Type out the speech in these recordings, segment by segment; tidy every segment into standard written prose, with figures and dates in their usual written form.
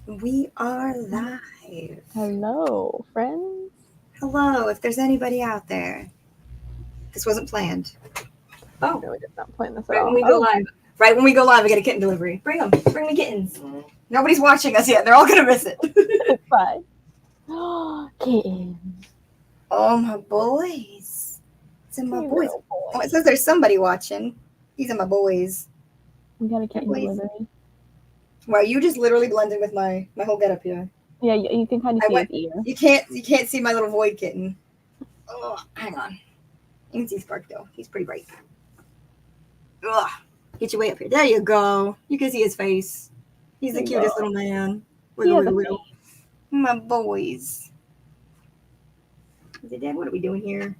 We are live. Hello, friends. Hello, if there's anybody out there. This wasn't planned. Oh, No, we did not plan this at right when all. we go live. Right when we go live, I get a kitten delivery. Bring them. Bring me kittens. Nobody's watching us yet. They're all going to miss it. It's fine. Kitten. Oh, my boys. It's in my You boys. little Oh, boy. it says there's somebody watching. These are my boys. We got a kitten boys. delivery. Wow, you just literally blended with my whole getup here. Yeah, you can kind of see his ear. You can't see my little void kitten. Oh, hang on. You can see Spark though. He's pretty bright. Ugh. Get your way up here. There you go. You can see his face. He's the cutest little man. Wiggle, wiggle, wiggle. My boys. Is it Dad? What are we doing here?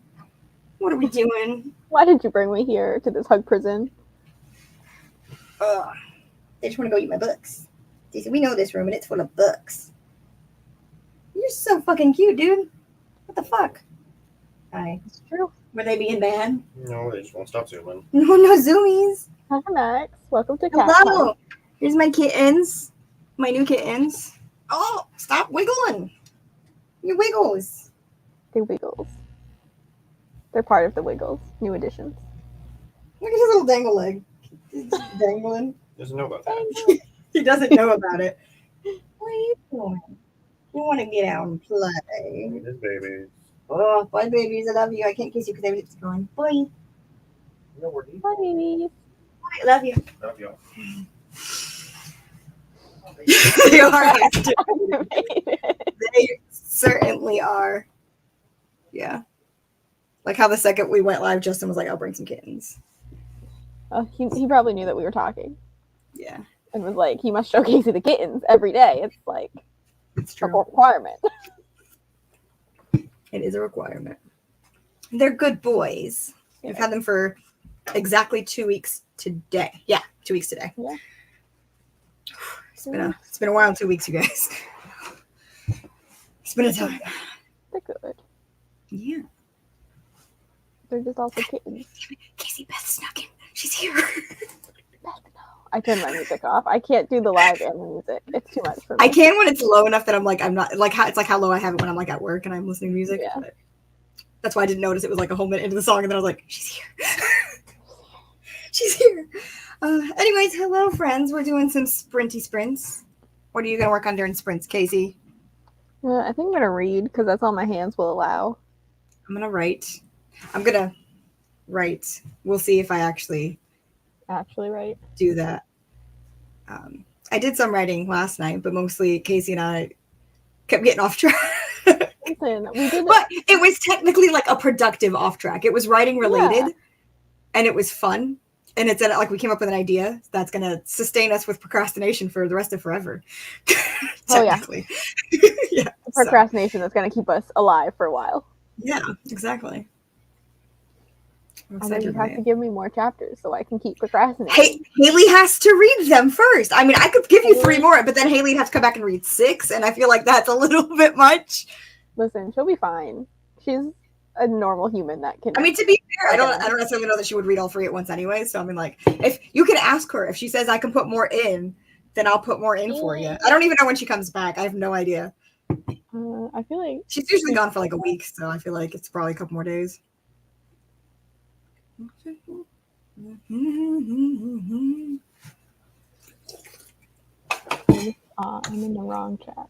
What are we doing? Why did you bring me here to this hug prison? They just want to go eat my books. They said, we know this room and it's full of books. You're so fucking cute, dude. What the fuck? Hi. It's true. Were they being banned? No, they just won't stop zooming. No zoomies. Hi, Max. Welcome to Cat Hello. Time. Here's my kittens. My new kittens. Oh, stop wiggling. Your wiggles. The Wiggles. They're part of the Wiggles. New additions. Look at his little dangle leg. He's just dangling. Doesn't know about that. He doesn't know about it. What are you doing? You want to get out and play. This baby. Oh, bye, babies. I love you. I can't kiss you because everything's going. Bye. No, we're deep. Hi, babies. I love you. Love y'all. They are. They certainly are. Yeah. Like how the second we went live, Justin was like, I'll bring some kittens. He probably knew that we were talking Yeah. and was like, he must show Casey the kittens every day. It's like It's a true. requirement. It is a requirement. They're good boys. Yeah. We've had them for exactly 2 weeks today. Yeah, 2 weeks today. Yeah. It's been a while, 2 weeks, you guys. It's been a time. They're good. Yeah. They're just also kittens. Casey, Beth snuck in. She's here. I turned my music off. I can't do the live and the music. It's too much for me. I can when it's low enough that I'm not like how it's like how low I have it when I'm like at work and I'm listening to music. Yeah. But that's why I didn't notice it was like a whole minute into the song and then I was like, she's here. She's here. Anyways, hello friends. We're doing some sprinty sprints. What are you gonna work on during sprints, Casey? I think I'm gonna read because that's all my hands will allow. I'm gonna write. We'll see if I actually Right. do that. I did some writing last night, but mostly Casey and I kept getting off track. Listen, we did. But it was technically like a productive off track. It was writing related, and it was fun. And it's like we came up with an idea that's going to sustain us with procrastination for the rest of forever. Technically. Yeah. Procrastination that's going to keep us alive for a while. Yeah, exactly. And then you have to give me more chapters so I can keep procrastinating. Hey, Haley has to read them first. I mean, I could give you 3 more, but then Haley'd have to come back and read 6, and I feel like that's a little bit much. Listen, she'll be fine. She's a normal human that can. I mean, to be fair, I don't necessarily know that she would read all 3 at once anyway. So I mean, like, if you can ask her, if she says I can put more in, then I'll put more in for you. I don't even know when she comes back. I have no idea. I feel like she's usually gone for like a week, so I feel like it's probably a couple more days. I'm in the wrong chat.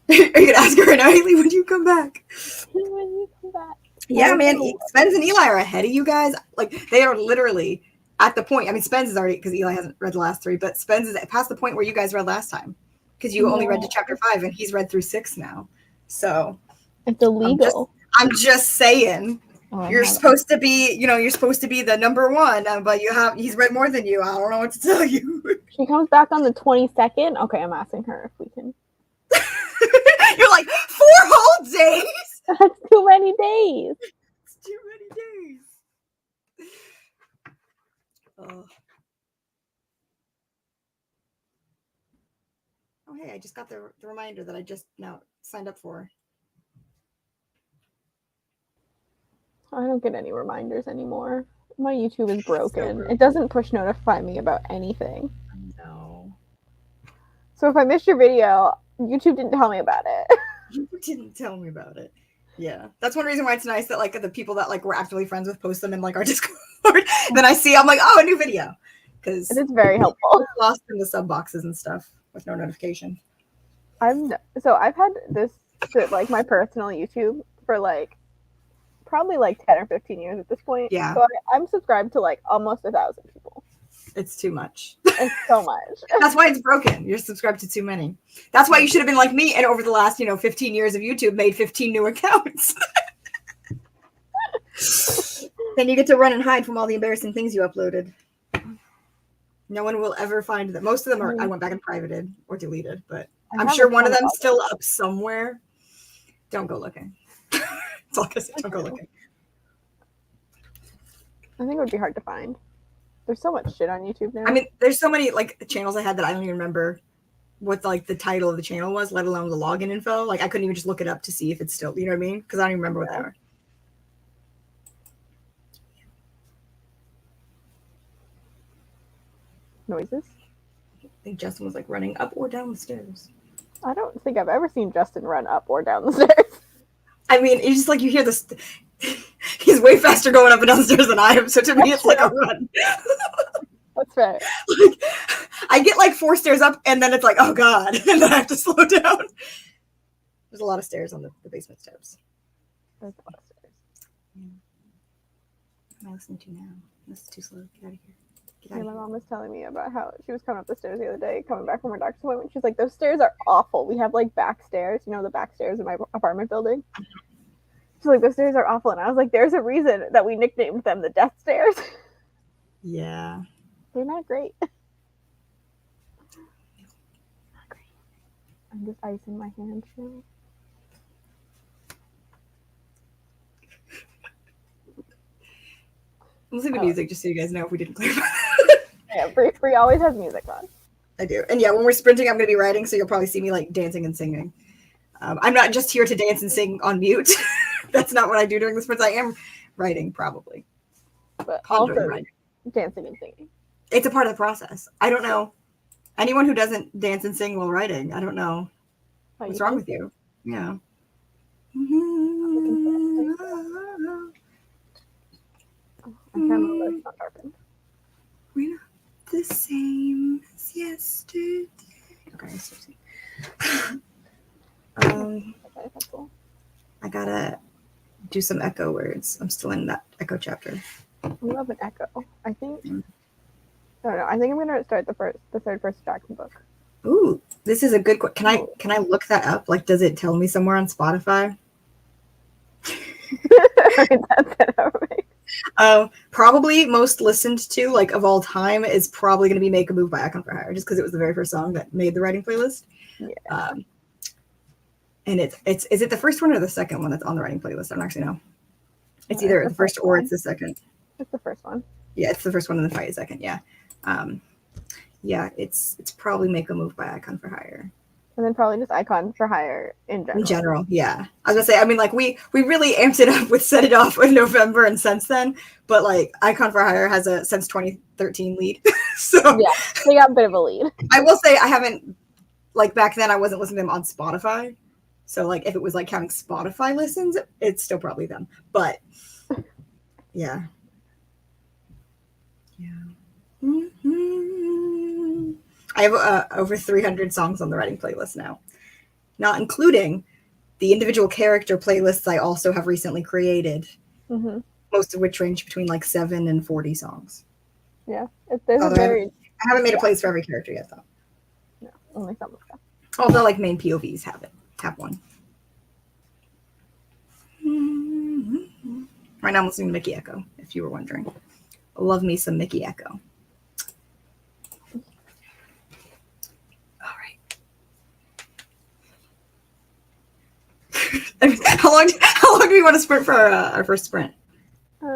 Are you gonna ask her right now, Haley? When you come back? When you come back? Yeah, man. Spence and Eli are ahead of you guys. Like they are literally at the point. I mean, Spence is already because Eli hasn't read the last 3, but Spence is past the point where you guys read last time because you only read to chapter 5 and he's read through 6 now. So it's illegal. I'm just saying. You're supposed to be, you're supposed to be the number 1, but he's read more than you. I don't know what to tell you. She comes back on the 22nd. Okay, I'm asking her if we can. You're like 4 whole days. That's too many days. It's too many days. Oh, hey, I just got the reminder that I just now signed up for. I don't get any reminders anymore. My YouTube is broken. It doesn't push notify me about anything. No. So if I missed your video, YouTube didn't tell me about it. You didn't tell me about it. Yeah, that's one reason why it's nice that like the people that like we're actively friends with post them in like our Discord. Then I see, I'm like, oh, a new video, because It is very helpful. lost in the sub boxes and stuff with no notification. I've had this like my personal YouTube for like probably like 10 or 15 years at this point. Yeah. So I'm subscribed to like almost 1,000 people. It's too much. It's so much. That's why it's broken. You're subscribed to too many. That's why you should have been like me, and over the last 15 years of YouTube, made 15 new accounts. Then you get to run and hide from all the embarrassing things you uploaded. No one will ever find them. Most of them are I went back and privated or deleted, but I'm sure one of them's still up somewhere. Don't go looking. That's all I can say. Don't go looking. I think it would be hard to find. There's so much shit on YouTube now. I mean, there's so many like channels I had that I don't even remember what like the title of the channel was, let alone the login info. Like I couldn't even just look it up to see if it's still, you know what I mean? Because I don't even remember what they are. Noises? I think Justin was like running up or down the stairs. I don't think I've ever seen Justin run up or down the stairs. I mean, it's just like you hear this. He's way faster going up and down the stairs than I am. So to me, it's like a run. That's fair. Like, I get like 4 stairs up, and then it's like, oh god, and then I have to slow down. There's a lot of stairs on the basement steps. There's a lot of stairs. What am I listening to now? This is too slow. Get out of here. Get Yeah, out of my here. mom was telling me about how she was coming up the stairs the other day, coming back from her doctor's appointment. She's like, those stairs are awful. We have like back stairs, the back stairs in my apartment building. She's like, those stairs are awful. And I was like, there's a reason that we nicknamed them the death stairs. Yeah. They're not great. I'm just icing my hands now. I'm listening to music just so you guys know if we didn't clarify. Yeah, Bree always has music on. I do. And yeah, when we're sprinting, I'm going to be writing, so you'll probably see me like dancing and singing. I'm not just here to dance and sing on mute. That's not what I do during the sprints. I am writing, probably. But I'm doing also writing. dancing and singing. It's a part of the process. I don't know. Anyone who doesn't dance and sing while writing, I don't know. What's wrong with you? Yeah. I can't remember. It's not sharpened. We're not the same as yesterday. Okay, so Okay, that's cool. I gotta do some echo words. I'm still in that echo chapter. I love an echo. I think. I don't know. I think I'm gonna start the third person Jackson book. Ooh, this is a good question. Can I look that up? Like, does it tell me somewhere on Spotify? That's it. Probably most listened to, like, of all time is probably going to be "Make a Move" by Icon for Hire, just because it was the very first song that made the writing playlist. Yeah. And is it the first one or the second one that's on the writing playlist? I don't actually know. It's No, either it's the first or one. it's the second. It's the first one. Yeah, it's the first one and then probably the second. Yeah. Yeah, it's probably "Make a Move" by Icon for Hire. And then probably just Icon for Hire in general. In general, yeah. I was gonna say, I mean, like we really amped it up with "Set It Off" in November and since then, but like Icon for Hire has a since 2013 lead. So Yeah, they got a bit of a lead. I will say I haven't, like, back then I wasn't listening to them on Spotify. So like if it was like counting Spotify listens, it's still probably them. But yeah. Yeah. Mm-hmm. I have over 300 songs on the writing playlist now, not including the individual character playlists I also have recently created, Mm-hmm. most of which range between like 7 and 40 songs. Yeah, there's a Although very I haven't made a playlist for every character yet, though. no, only some of them. Although like main POVs have one. Right now I'm listening to Mickey Echo, if you were wondering. Love me some Mickey Echo. All right. How long do we want to sprint for our first sprint? I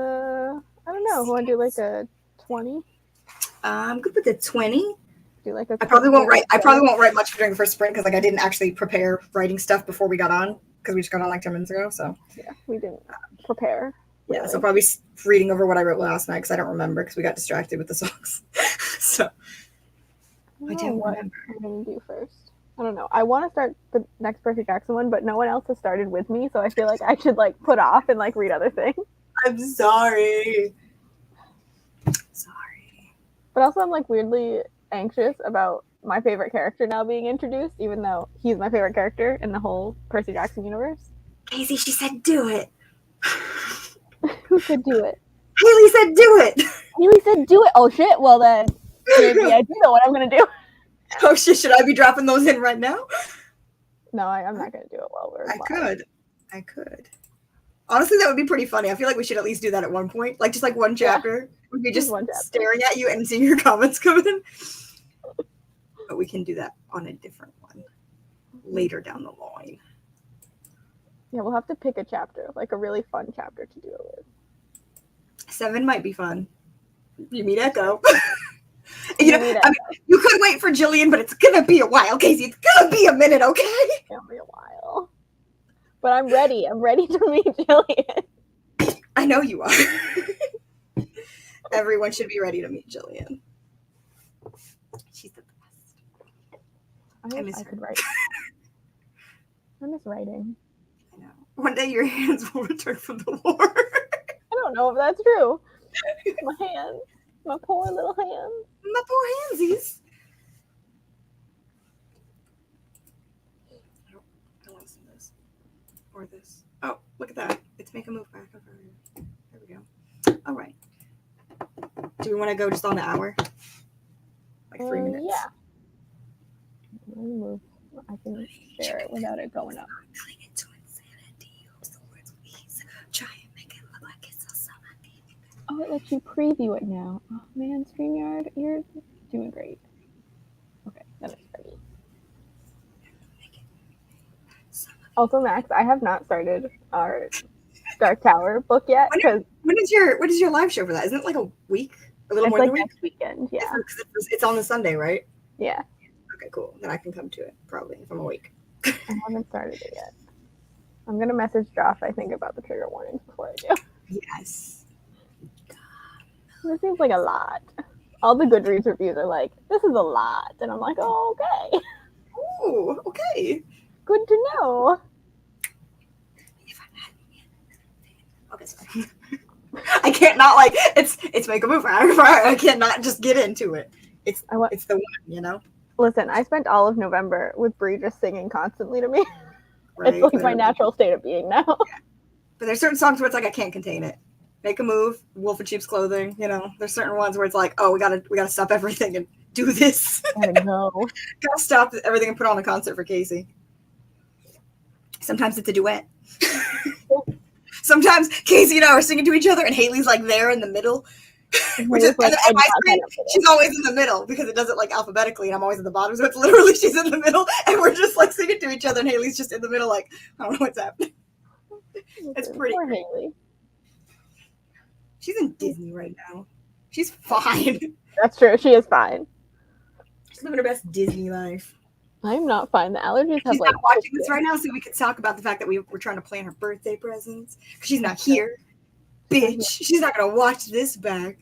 don't know. Want to do like a 20? I'm good with the 20. Do like a. I probably won't write much during the first sprint because like I didn't actually prepare writing stuff before we got on because we just got on like 10 minutes ago. So Yeah, we didn't prepare. yeah, really. so probably reading over what I wrote last night because I don't remember because we got distracted with the songs. So I don't know don't what remember. I'm gonna do first. I don't know. I want to start the next Percy Jackson one, but no one else has started with me, so I feel like I should like put off and like read other things. I'm sorry. Sorry. But also, I'm like weirdly anxious about my favorite character now being introduced, even though he's my favorite character in the whole Percy Jackson universe. Casey, she said do it. Who said do it? Haley said do it. Haley said do it. Oh shit. Well then, maybe I do know what I'm gonna do. Oh shit, should I be dropping those in right now? No, I'm not gonna do it while we're. I could. Honestly, that would be pretty funny. I feel like we should at least do that at one point. Like just like one chapter. We'd be just Just one chapter. staring at you and seeing your comments coming in. But we can do that on a different one later down the line. Yeah, we'll have to pick a chapter, like a really fun chapter to do it with. 7 might be fun. You meet Echo. You I meet mean, you could wait for Jillian, but it's gonna be a while, Casey. It's gonna be a minute, okay? It'll be a while. But I'm ready. I'm ready to meet Jillian. I know you are. Everyone should be ready to meet Jillian. She's the best. I miss wish I her. could write. I miss writing. I know. One day your hands will return from the war. I don't know if that's true. My hands. My poor little hands. My poor handsies. I don't want to see this. Or this. Oh, look at that. It's make a move back over here. There we go. All right. Do we want to go just on the hour? Like 3 minutes? Yeah. Let me move. I can share it without it going up. Cling it to insanity. Use the words with ease. Try and make it look like it's a summer game. Oh, it lets you preview it now. Oh man, StreamYard, you're doing great. Okay, then it's ready. Also, Max, I have not started our Dark Tower book yet because When is your live show for that? Isn't it like a week? A little it's more like than a week? next weekend. Yeah, 'Cause it's on the Sunday, right? yeah. Okay, cool. Then I can come to it probably if I'm awake. I haven't started it yet. I'm gonna message Josh, I think, about the trigger warnings before I do. Yes. This seems like a lot. All the Goodreads reviews are like, "This is a lot," and I'm like, "Oh, okay, Oh, okay. good to know." Okay, sorry. I can't not like it's make a move. I cannot just get into it. It's I want. it's the one, you know. Listen, I spent all of November with Bree just singing constantly to me. Right? It's like my natural state of being now. But there's certain songs where it's like I can't contain it. Make a move, Wolf in Sheep's Clothing. You know, there's certain ones where it's like, oh, we gotta stop everything and do this. I know. Gotta stop everything and put on a concert for Casey. Sometimes it's a duet. Sometimes Casey and I are singing to each other, and Haley's like there in the middle. Which is, Like, and my screen, she's always in the middle because it does it like alphabetically, and I'm always at the bottom. So it's literally she's in the middle, and we're just like singing to each other, and Haley's just in the middle, like I don't know what's happening. It's pretty Poor great. Haley. She's in Disney right now. She's fine. That's true. She is fine. She's living her best Disney life. I'm not fine. The allergies have She's like. not watching this right now, so we could talk about the fact that we're trying to plan her birthday presents. 'Cause she's not here. Bitch. She's not gonna watch this back.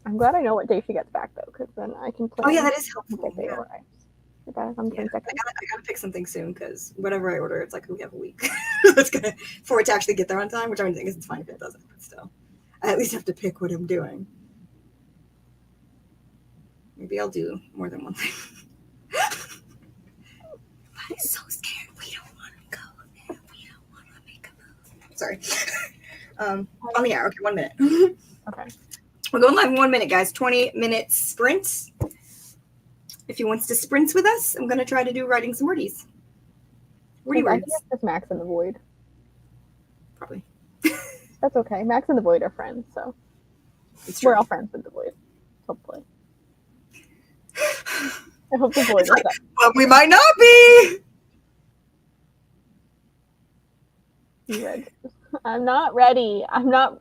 I'm glad I know what day she gets back though, because then I can plan. Oh yeah, that is helpful. what day Yeah. arrives. Get back on Yeah, 10 I seconds. gotta pick something soon because whatever I order, it's like we have a week. It's gonna for it to actually get there on time, which I think is it's fine if it doesn't, but still. I at least have to pick what I'm doing. Maybe I'll do more than one thing. I'm so scared. We don't want to go there. We don't want to make a move. Sorry. On the hour. Okay, 1 minute. Okay. We're going live in 1 minute, guys. 20-minute sprints. If he wants to sprint with us, I'm going to try to do writing some wordies. Wordy I words. think it's just Max and the Void. Probably. That's okay. Max and the Void are friends, so It's true. we're all friends with the Void. Hopefully. I hope the Void It's is like, up. but we might not be. He read. I'm not ready. I'm not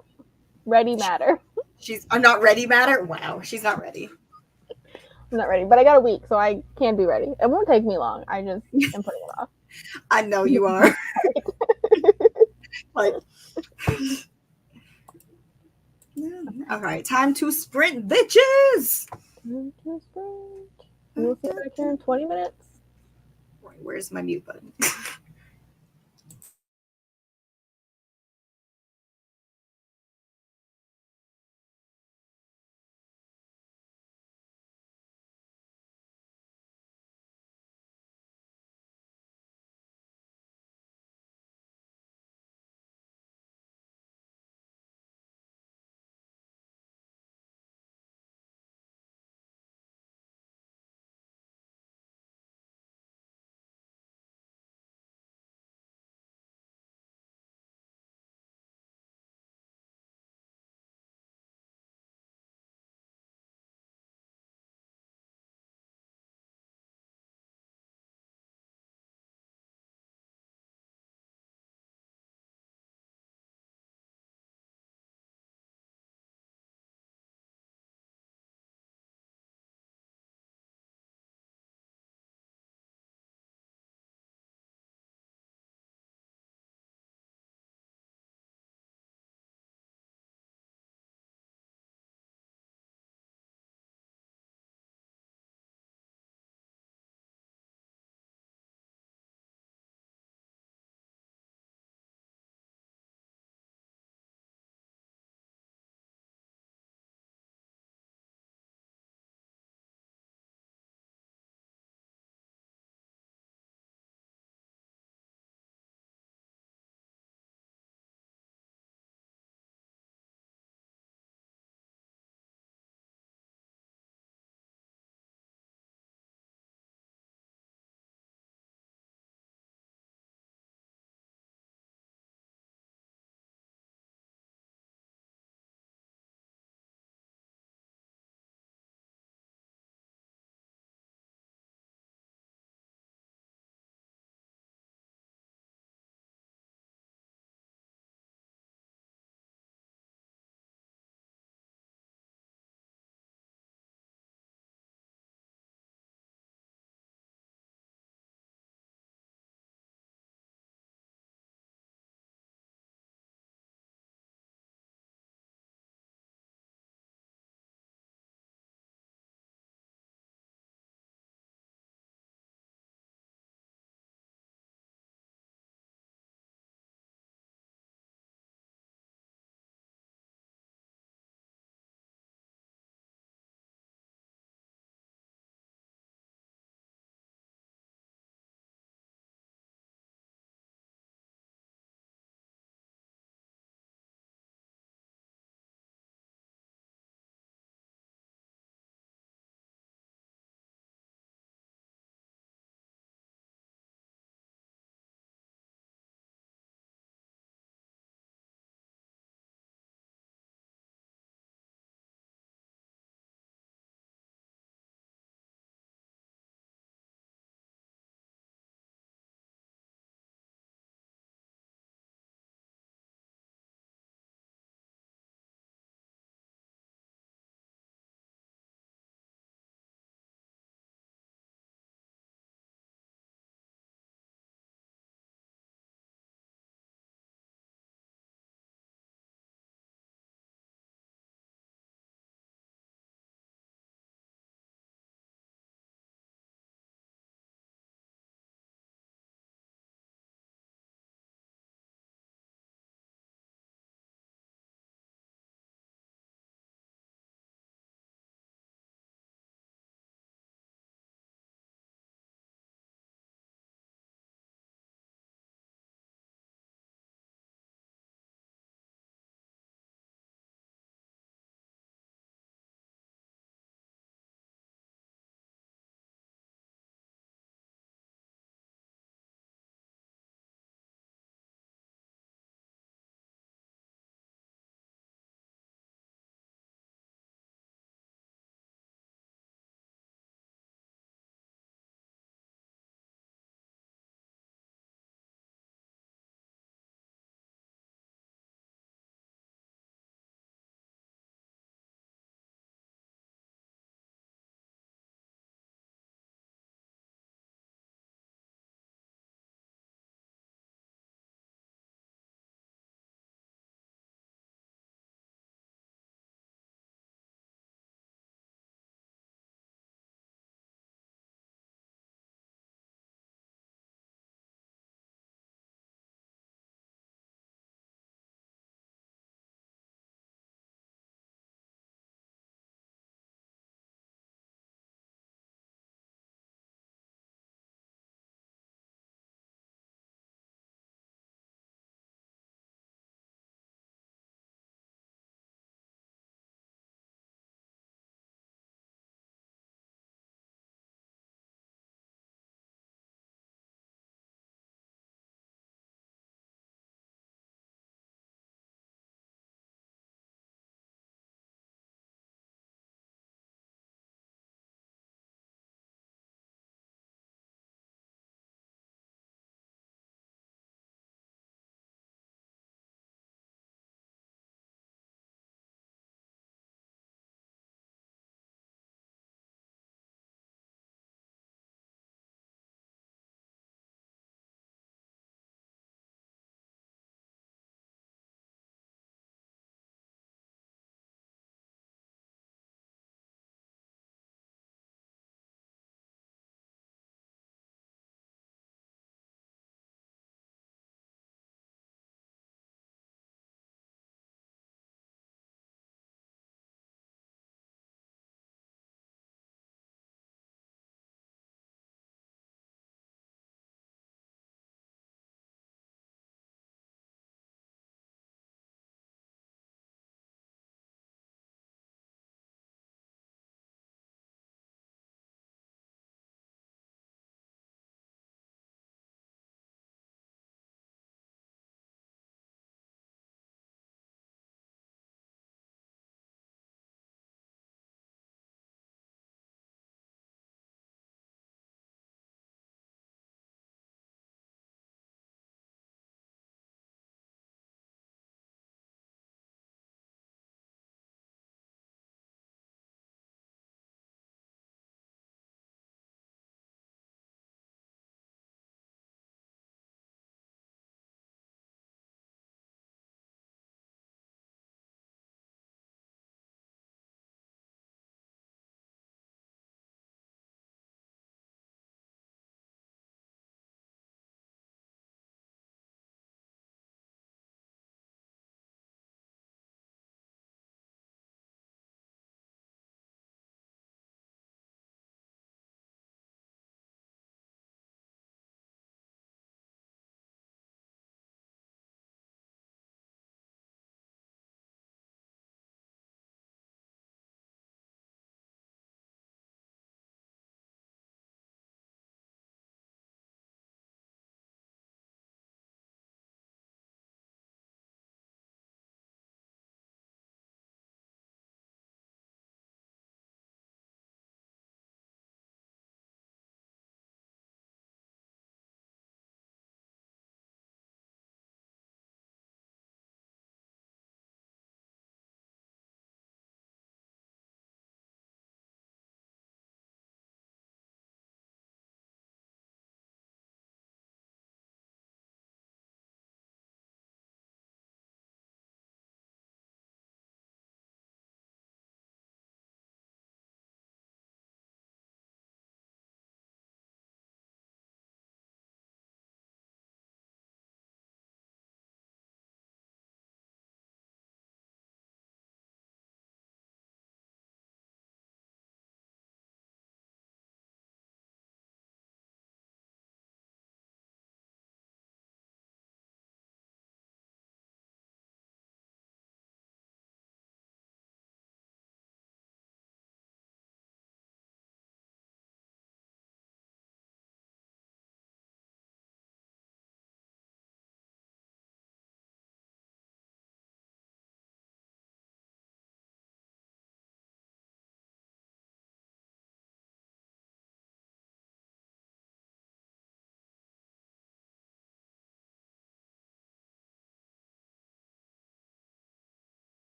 ready, matter. I'm not ready, matter. Wow, she's not ready. I'm not ready, but I got a week, so I can be ready. It won't take me long. I just am putting it off. I know you are. Like, all right, time to sprint, bitches. We'll see you back here in 20 minutes. Where's my mute button?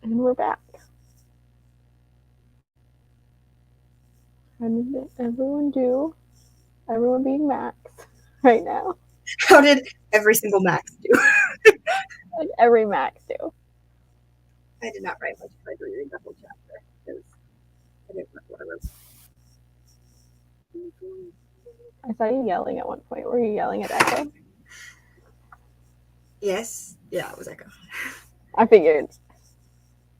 And we're back. How did everyone do? Everyone being Max right now. How did every single Max do? How did every Max do? I did not write much. I tried to read the whole chapter because I didn't know what I wrote. I saw you yelling at one point. Were you yelling at Echo? Yes. Yeah, it was Echo. I figured.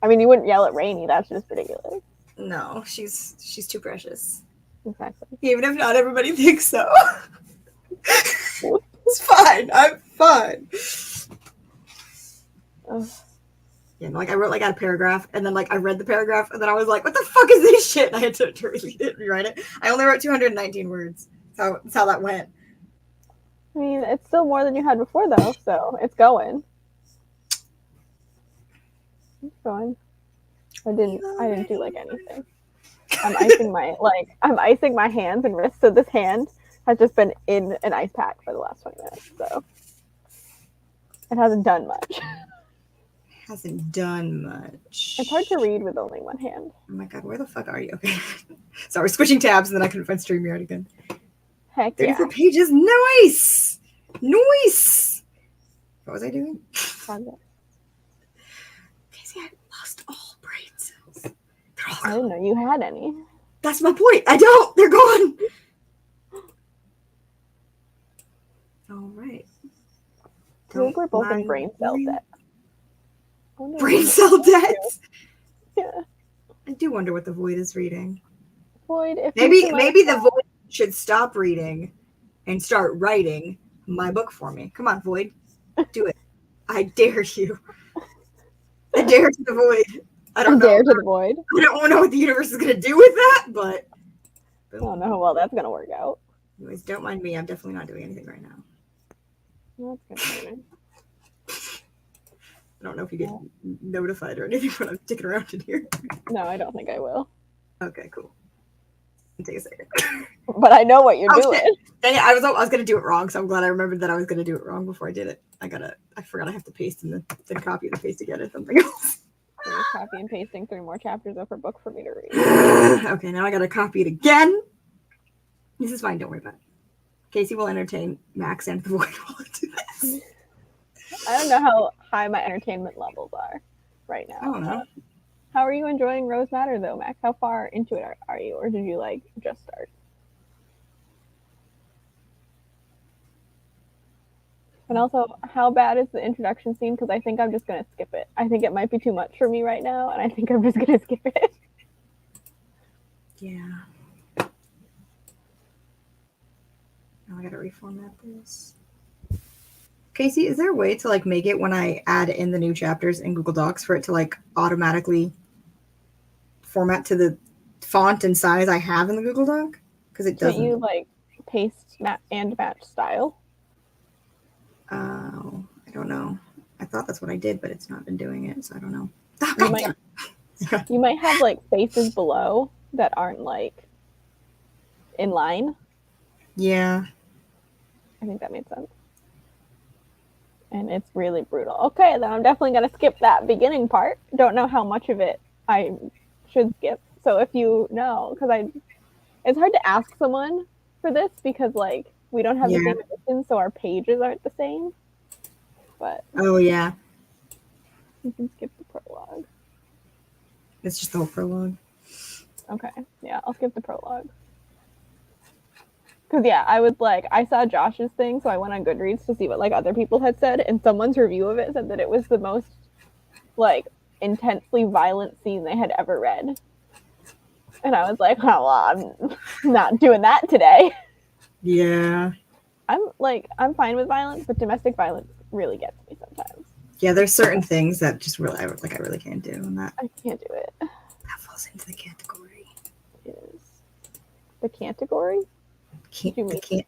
I mean, you wouldn't yell at Rainy. That's just ridiculous. No, she's too precious. Exactly. Even if not everybody thinks so. It's fine. I'm fine. Ugh. Yeah, like I wrote like a paragraph, and then like I read the paragraph, and then I was like, "What the fuck is this shit?" And I had to rewrite it. I only wrote 219 words. That's how that went. I mean, it's still more than you had before, though, so it's going. It's going. I didn't do like anything. I'm icing my hands and wrists, so this hand has just been in an ice pack for the last 20 minutes, so it hasn't done much. Hasn't done much. It's hard to read with only one hand. Oh my god, where the fuck are you? Okay. Sorry, switching tabs, and then I couldn't find StreamYard again. Heck 34 yeah. pages. Nice! Nice! What was I doing? Progress. Casey, I lost all brain cells. They're all I gone. didn't know you had any. That's my point. I don't. They're gone. All right. I think we're both in mind brain cell brain- debt. I wonder Brain what cell the- debt. Yeah. I do wonder what the Void is reading. Void, if Maybe you the Void should stop reading and start writing my book for me. Come on, Void. Do it. I dare you. I dare to the Void. I don't know. dare to the void. I don't know what the universe is gonna do with that, but I don't know how well that's gonna work out. anyways, don't mind me. I'm definitely not doing anything right now. Well, that's good. I don't know if you get notified or anything when I'm sticking around in here. No, I don't think I will. Okay, cool. Take a second. But I know what you're Oh, doing. shit. Dang it, I was gonna do it wrong, so I'm glad I remembered that I was gonna do it wrong before I did it. I forgot I have to paste and then copy and paste again or something else. I'm just copy and pasting 3 more chapters of her book for me to read. Okay, now I gotta copy it again. This is fine, don't worry about it. Casey will entertain Max and the Void while I do this. I don't know how high my entertainment levels are right now. I don't know. How are you enjoying Rose Matter though, Max? How far into it are you, or did you like just start? And also, how bad is the introduction scene? Because I think I'm just gonna skip it. I think it might be too much for me right now, and I think I'm just gonna skip it. Yeah. Now I gotta reformat this. Casey, is there a way to like make it when I add in the new chapters in Google Docs for it to like automatically format to the font and size I have in the Google Doc? Because it Can't doesn't. you like paste and match style? Oh, I don't know. I thought that's what I did, but it's not been doing it, so I don't know. Oh, You God might, damn it. you might have like faces below that aren't like in line. Yeah. I think that made sense. And it's really brutal. Okay, then I'm definitely gonna skip that beginning part. Don't know how much of it I should skip. So if you know, because it's hard to ask someone for this because like we don't have the same edition, so our pages aren't the same. But Oh, yeah. you can skip the prologue. It's just the whole prologue. Okay, yeah, I'll skip the prologue. Because yeah, I saw Josh's thing, so I went on Goodreads to see what like other people had said, and someone's review of it said that it was the most like intensely violent scene they had ever read. And I was like, oh, well, I'm not doing that today. Yeah. I'm fine with violence, but domestic violence really gets me sometimes. Yeah, there's certain things that just really, I really can't do, and that I can't do it. falls into the category. It is the category. Can't, Do you the mean- can't.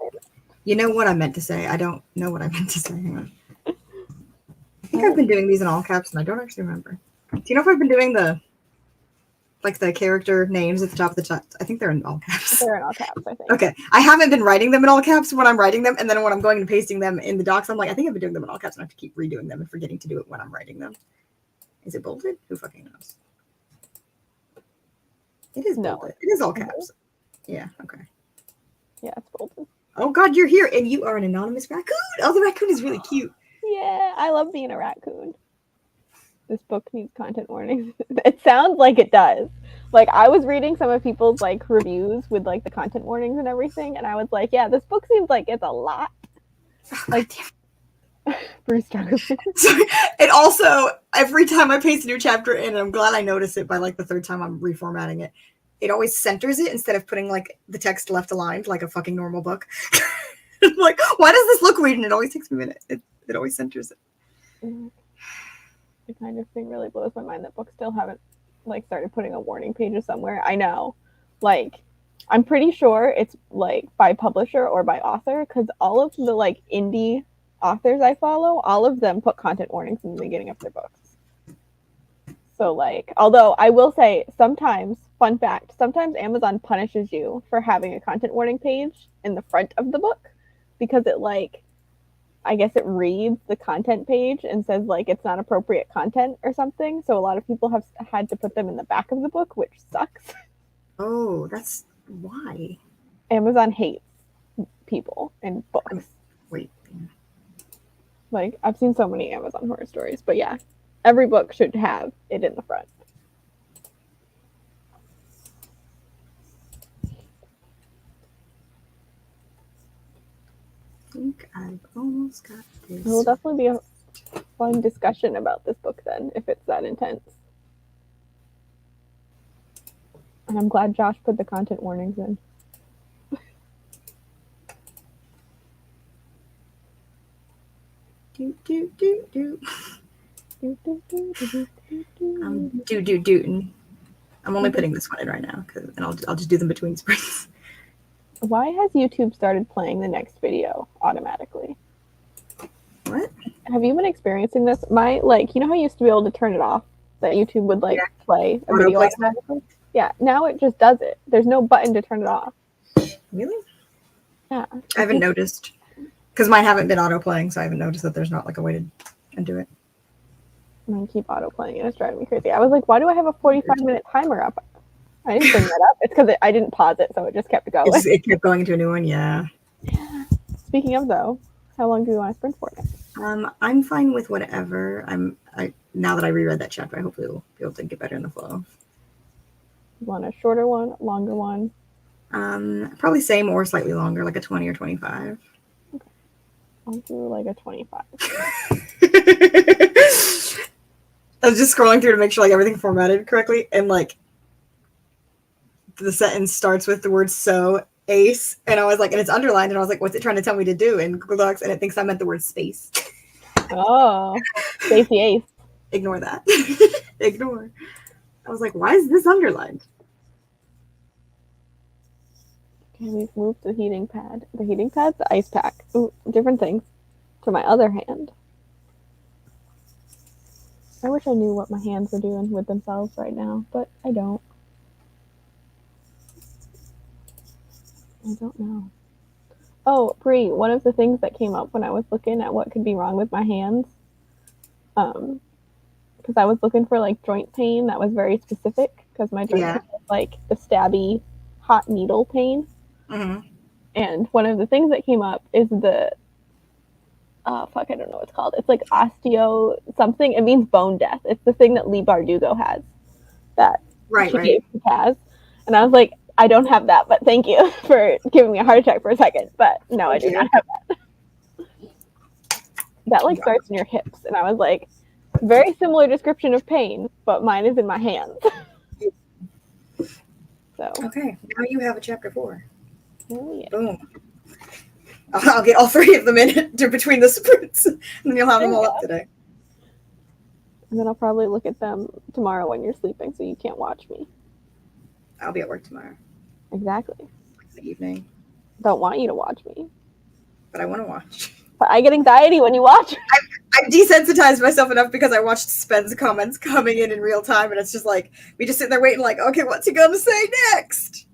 You know what I meant to say? I don't know what I meant to say. Hang on. I think I've been doing these in all caps, and I don't actually remember. Do you know if I've been doing the character names at the top of the chat? I think they're in all caps. They're in all caps, I think. Okay, I haven't been writing them in all caps when I'm writing them, and then when I'm going and pasting them in the docs, I'm like, I think I've been doing them in all caps, and I have to keep redoing them and forgetting to do it when I'm writing them Is it bolded? Who fucking knows? It is No. bolded. It is all caps. Yeah, okay. Yeah, it's bolded. Oh god, you're here and you are an anonymous raccoon. Oh, the raccoon is really cute. Yeah, I love being a raccoon. This book needs content warnings. It sounds like it does. Like, I was reading some of people's like reviews with like the content warnings and everything, and I was like, yeah, this book seems like it's a lot. Like, Bruce struggles. So, and also, every time I paste a new chapter in, and I'm glad I notice it by like the third time I'm reformatting it, it always centers it instead of putting like the text left aligned like a fucking normal book. I'm like, why does this look weird? And it always takes me a minute. It always centers it. The kind of thing really blows my mind that books still haven't like started putting a warning pages somewhere. I know, like, I'm pretty sure it's like by publisher or by author, because all of the like indie authors I follow, all of them put content warnings in the beginning of their books. So like, although I will say sometimes, fun fact, sometimes Amazon punishes you for having a content warning page in the front of the book because it like, I guess it reads the content page and says like it's not appropriate content or something. So a lot of people have had to put them in the back of the book, which sucks. Oh, that's why. Amazon hates people in books. Wait. Like, I've seen so many Amazon horror stories, but yeah, every book should have it in the front. I think I've almost got this. It will definitely be a fun discussion about this book then, if it's that intense. And I'm glad Josh put the content warnings in. Do, do, do, do. Dootin'. I'm only putting this one in right now, and I'll just do them between sprints. Why has YouTube started playing the next video automatically? What? Have you been experiencing this? My, like, you know how you used to be able to turn it off? That YouTube would, like, play a video Autoplay. automatically? Yeah, now it just does it. There's no button to turn it off. Really? Yeah. I haven't noticed. Because mine haven't been auto-playing, so I haven't noticed that there's not like a way to undo it. Mine keep auto-playing and it's driving me crazy. I was like, why do I have a 45-minute timer up? I didn't bring that up. It's because I didn't pause it, so it just kept going. It kept going into a new one, yeah. Speaking of, though, how long do you want to sprint for next? I'm fine with whatever. Now that I reread that chapter, I hopefully will be able to get better in the flow. You want a shorter one, longer one? Probably same or slightly longer, like a 20 or 25. Okay. I'll do like a 25. I was just scrolling through to make sure like everything formatted correctly, and like the sentence starts with the word "so ace," and I was like, and it's underlined, and I was like, what's it trying to tell me to do in Google Docs? And it thinks I meant the word space. Oh, Stacey Ace. Ignore that. Ignore. I was like, why is this underlined? Okay, we've moved the heating pad. The heating pad, the ice pack. Ooh, different things. To my other hand. I wish I knew what my hands were doing with themselves right now, but I don't. I don't know. Oh, Brie, one of the things that came up when I was looking at what could be wrong with my hands, because I was looking for like joint pain that was very specific, because my joint pain was like the stabby hot needle pain. Mm-hmm. And one of the things that came up is the I don't know what it's called. It's like osteo something. It means bone death. It's the thing that Leigh Bardugo has that she gave to Kaz. And I was like, I don't have that, but thank you for giving me a heart attack for a second. But no, I do not have that. That like starts in your hips. And I was like, very similar description of pain, but mine is in my hands. So okay, now you have a chapter 4. Oh, yeah. Boom. I'll get all 3 of them in between the sprints, and then you'll have them all up today. And then I'll probably look at them tomorrow when you're sleeping, so you can't watch me. I'll be at work tomorrow. Exactly. It's the evening. Don't want you to watch me. But I want to watch. But I get anxiety when you watch. I've desensitized myself enough because I watched Spen's comments coming in real time, and it's just like, we just sit there waiting like, okay, what's he going to say next?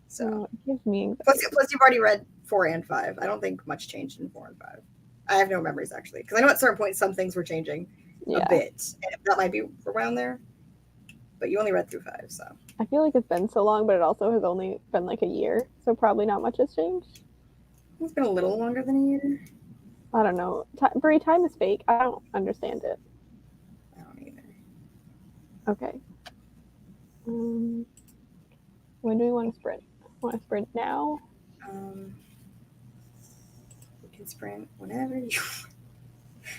So it gives me plus you've already read 4 and 5. I don't think much changed in 4 and 5. I have no memories, actually, because I know at certain points some things were changing. Yeah. a bit. And that might be around there. But you only read through 5, so. I feel like it's been so long, but it also has only been like a year, so probably not much has changed. It's been a little longer than a year. I don't know. Brie, time is fake. I don't understand it. I don't either. Okay. When do we want to sprint? Want to sprint now? You can sprint whenever you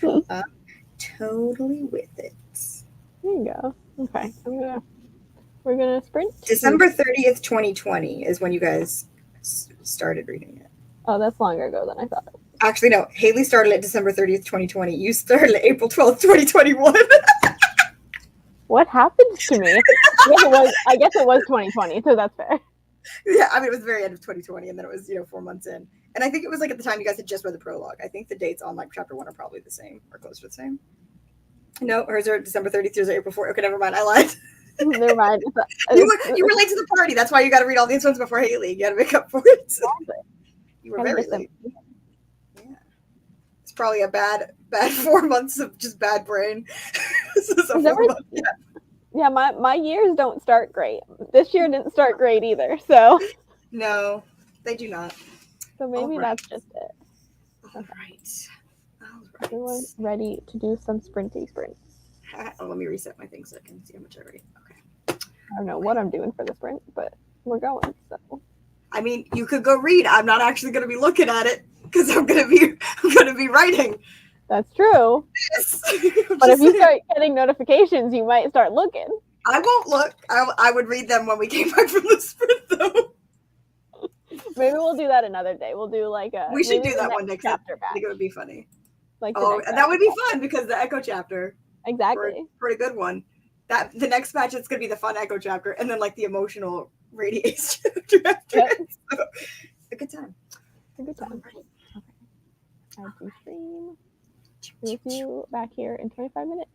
Hmm. I'm totally with it. There you go. Okay. We're gonna sprint. December 30th, 2020 is when you guys started reading it. Oh, that's longer ago than I thought. Actually, no. Haley started at December 30th, 2020. You started at April 12th, 2021. What happened to me? I guess it was 2020, so that's fair. Yeah, I mean, it was the very end of 2020, and then it was, 4 months in. And I think it was like at the time you guys had just read the prologue. I think the dates on like chapter 1 are probably the same or close to the same. No, hers are December 30th, yours are April 4th. Okay, never mind. I lied. Never mind. You were late to the party. That's why you got to read all these ones before Haley. You got to make up for it. You were Gotta very get them. late. Yeah. It's probably a bad 4 months of just bad brain. This is a December- 4 month. Yeah. Yeah, my years don't start great. This year didn't start great either, so No, they do not. maybe All right. that's just it. All right. Everyone ready to do some sprinty sprints? Oh, let me reset my thing so I can see how much I read. Okay. I don't know what I'm doing for the sprint, but we're going. So I mean, you could go read. I'm not actually going to be looking at it because I'm going to be writing. that's true. Yes. But if you start getting notifications, you might start looking. I won't look. I would read them when we came back from the sprint, though. Maybe we'll do that another day. We'll do like a. We should maybe do the that next one day. 'Cause chapter I back. think it would be funny. Like the Oh, next and that would be chapter fun because the Echo chapter. Exactly. For a good one. That the next batch it's gonna be the fun Echo chapter, and then like the emotional Radiates chapter after Yep. it. So, a good time. A good time. All right. Add to stream. We'll see you back here in 25 minutes.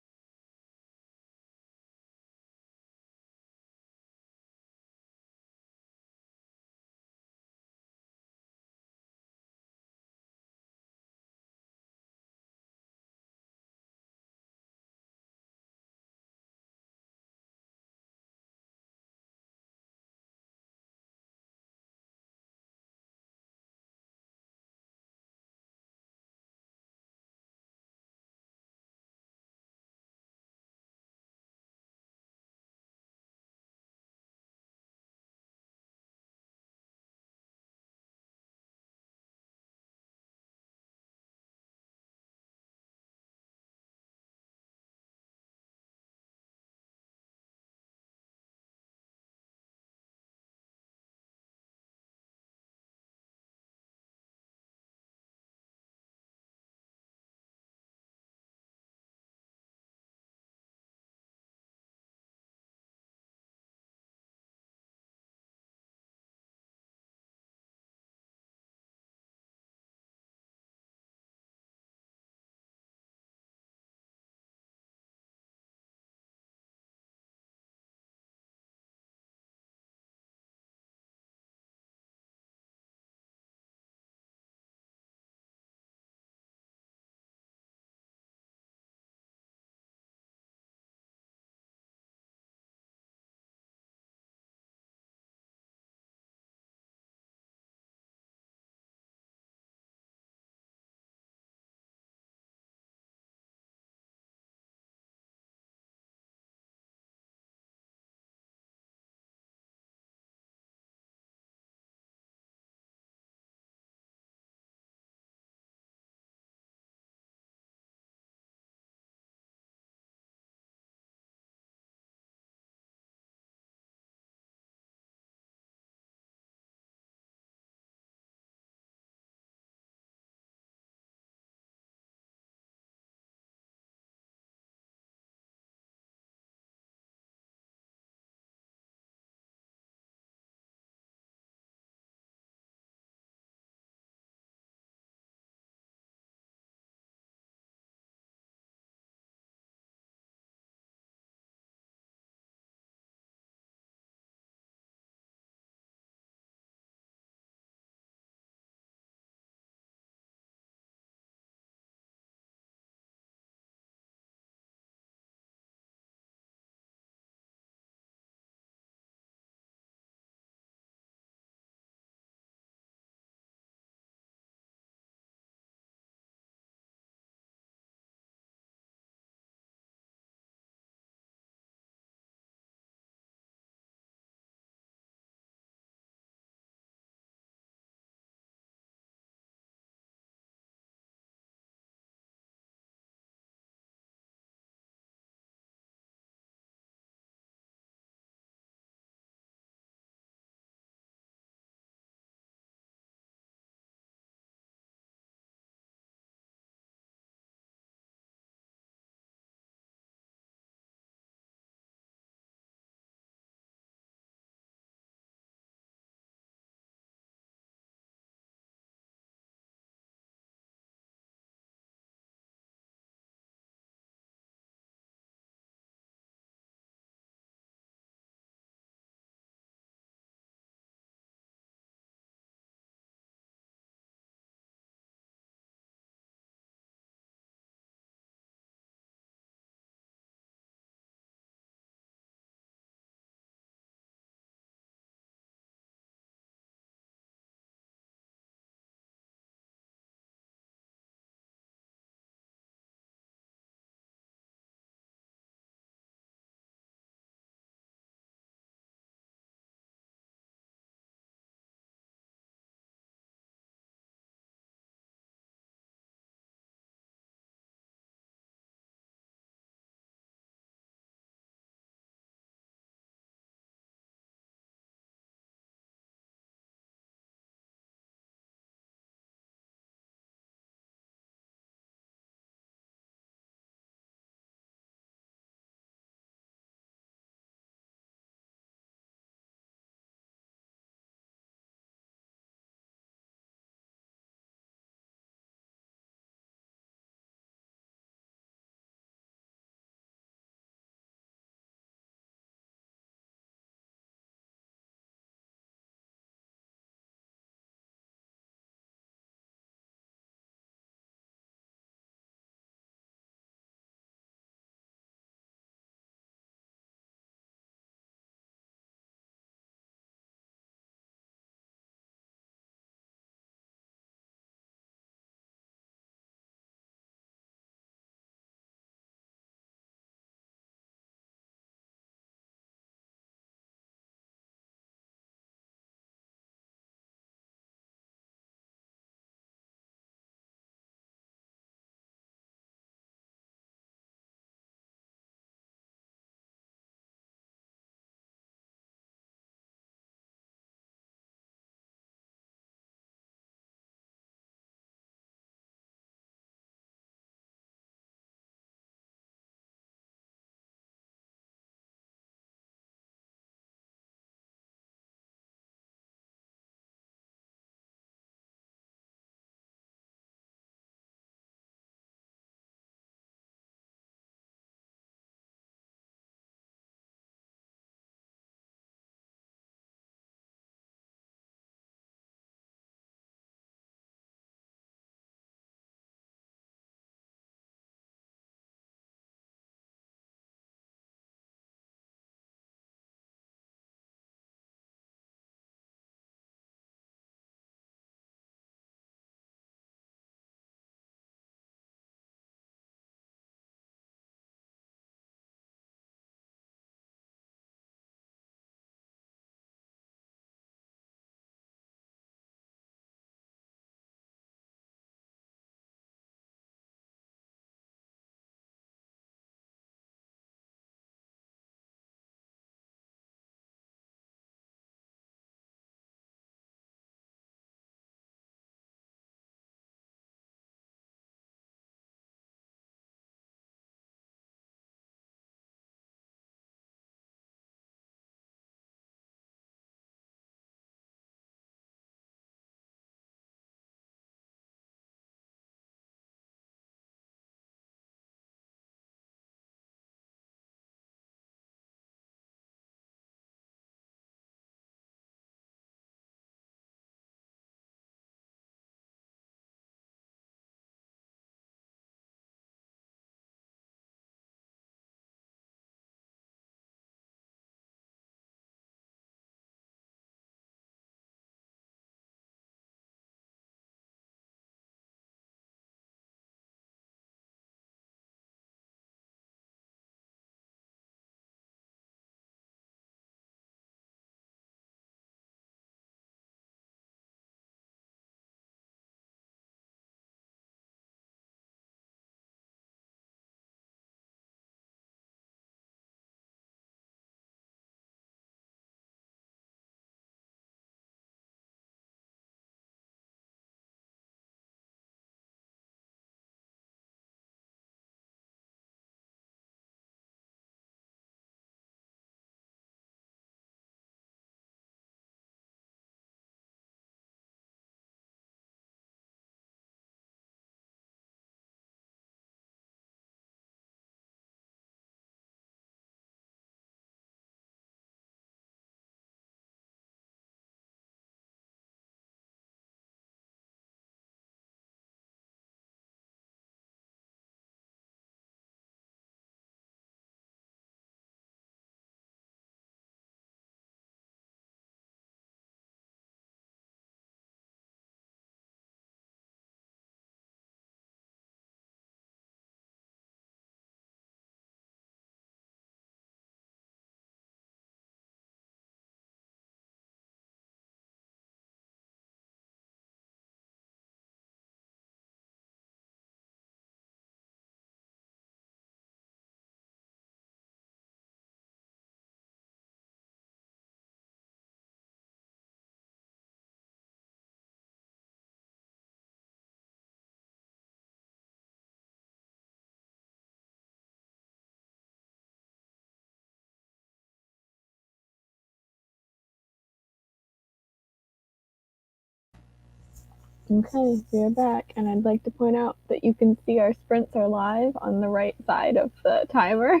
Okay, we're back, and I'd like to point out that you can see our sprints are live on the right side of the timer.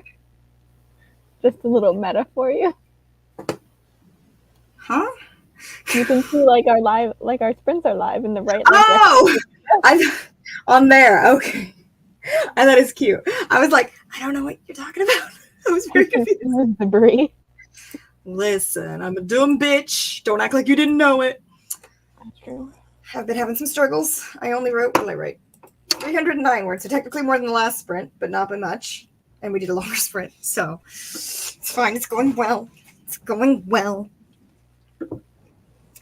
Just a little meta for you. Huh? You can see our sprints are live in the right. Oh, on there. Okay, I thought it's cute. I was like, I don't know what you're talking about. I was very confused. Debris. Listen, I'm a dumb bitch. Don't act like you didn't know it. That's true. I've been having some struggles. I only wrote, 309 words, so technically more than the last sprint, but not by much. And we did a longer sprint, so it's fine. It's going well. It's going well.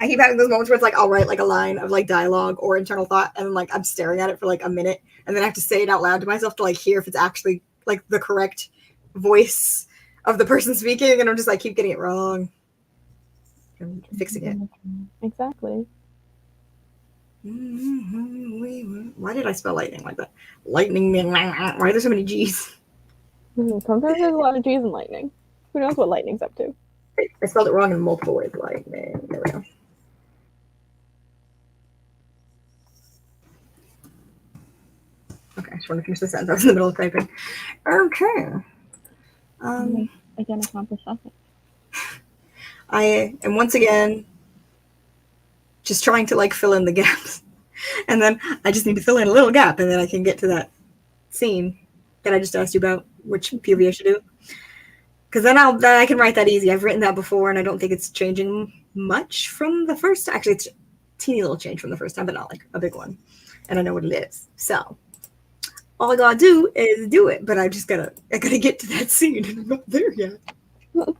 I keep having those moments where it's like I'll write like a line of like dialogue or internal thought, and then like I'm staring at it for like a minute, and then I have to say it out loud to myself to like hear if it's actually like the correct voice of the person speaking, and I'm just like keep getting it wrong. I'm fixing it. Exactly. Why did I spell lightning like that? Lightning. Why are there so many G's? Sometimes there's a lot of G's in lightning. Who knows what lightning's up to? I spelled it wrong in multiple ways. Lightning. There we go. Okay, I just want to finish the sentence. I was in the middle of typing. Okay. Again, accomplished nothing. I am once again just trying to like fill in the gaps. And then I just need to fill in a little gap, and then I can get to that scene that I just asked you about, which POV I should do. Because then I can write that easy. I've written that before, and I don't think it's changing much from the first. Actually, it's a teeny little change from the first time, but not like a big one. And I know what it is. So all I gotta do is do it. But I gotta get to that scene, and I'm not there yet. But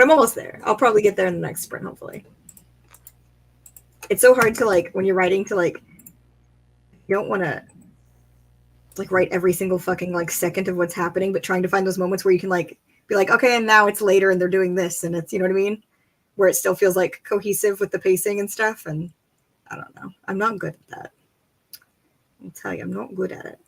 I'm almost there. I'll probably get there in the next sprint, hopefully. It's so hard to like when you're writing to like you don't want to like write every single fucking like second of what's happening, but trying to find those moments where you can like be like, okay, and now it's later and they're doing this, and it's, you know what I mean, where it still feels like cohesive with the pacing and stuff. And I don't know, I'm not good at that. I'll tell you, I'm not good at it.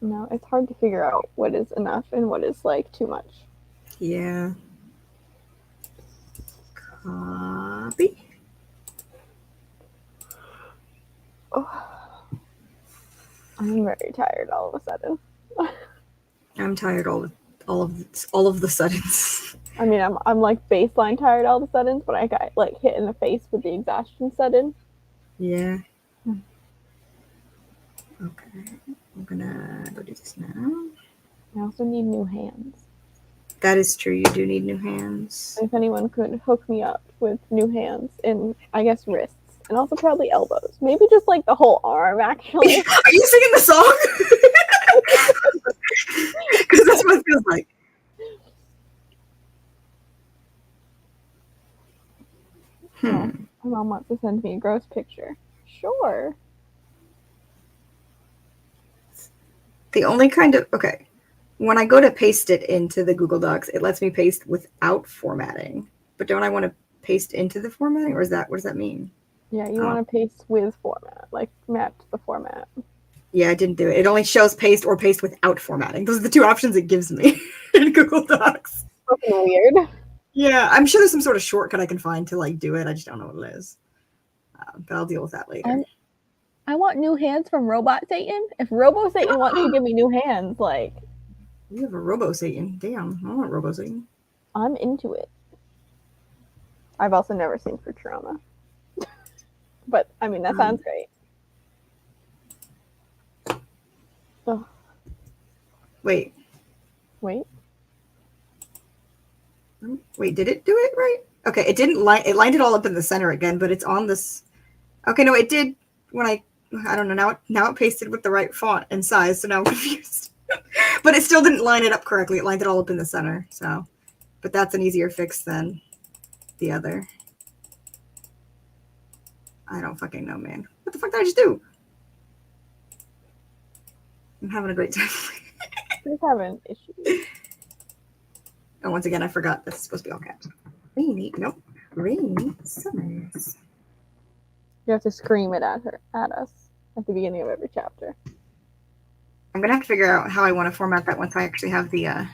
No, it's hard to figure out what is enough and what is like too much. Yeah. Copy. Oh, I'm very tired all of a sudden. I'm tired all of the suddens. I mean, I'm like baseline tired all of a sudden, but I got like hit in the face with the exhaustion sudden. Yeah. Okay. I'm gonna go do this now. I also need new hands. That is true. You do need new hands. If anyone could hook me up with new hands and I guess wrists and also probably elbows. Maybe just like the whole arm, actually. Are you singing the song? Because that's what it feels like. My mom wants to send me a gross picture. Sure. The only kind of, okay, when I go to paste it into the Google Docs, it lets me paste without formatting. But don't I want to paste into the formatting, or what does that mean? Yeah, you want to paste with format, like map to the format. Yeah, I didn't do it. It only shows paste or paste without formatting. Those are the two options it gives me in Google Docs. Fucking weird. Yeah, I'm sure there's some sort of shortcut I can find to like do it. I just don't know what it is. But I'll deal with that later. I want new hands from Robot Satan. If Robo Satan wants to give me new hands, like... You have a Robo Satan. Damn, I want Robo Satan. I'm into it. I've also never seen Futurama. But, I mean, that sounds great. Oh. Wait. Wait, did it do it right? Okay, it didn't it lined it all up in the center again, but it's on this. Okay, no, it did when I don't know, now it pasted with the right font and size, so now I'm confused. But it still didn't line it up correctly. It lined it all up in the center, so. But that's an easier fix than the other. I don't fucking know, man. What the fuck did I just do? I'm having a great time. we're having issues. And once again, I forgot this is supposed to be all caps. Rainy Summers. You have to scream it at us at the beginning of every chapter. I'm gonna have to figure out how I want to format that once I actually have the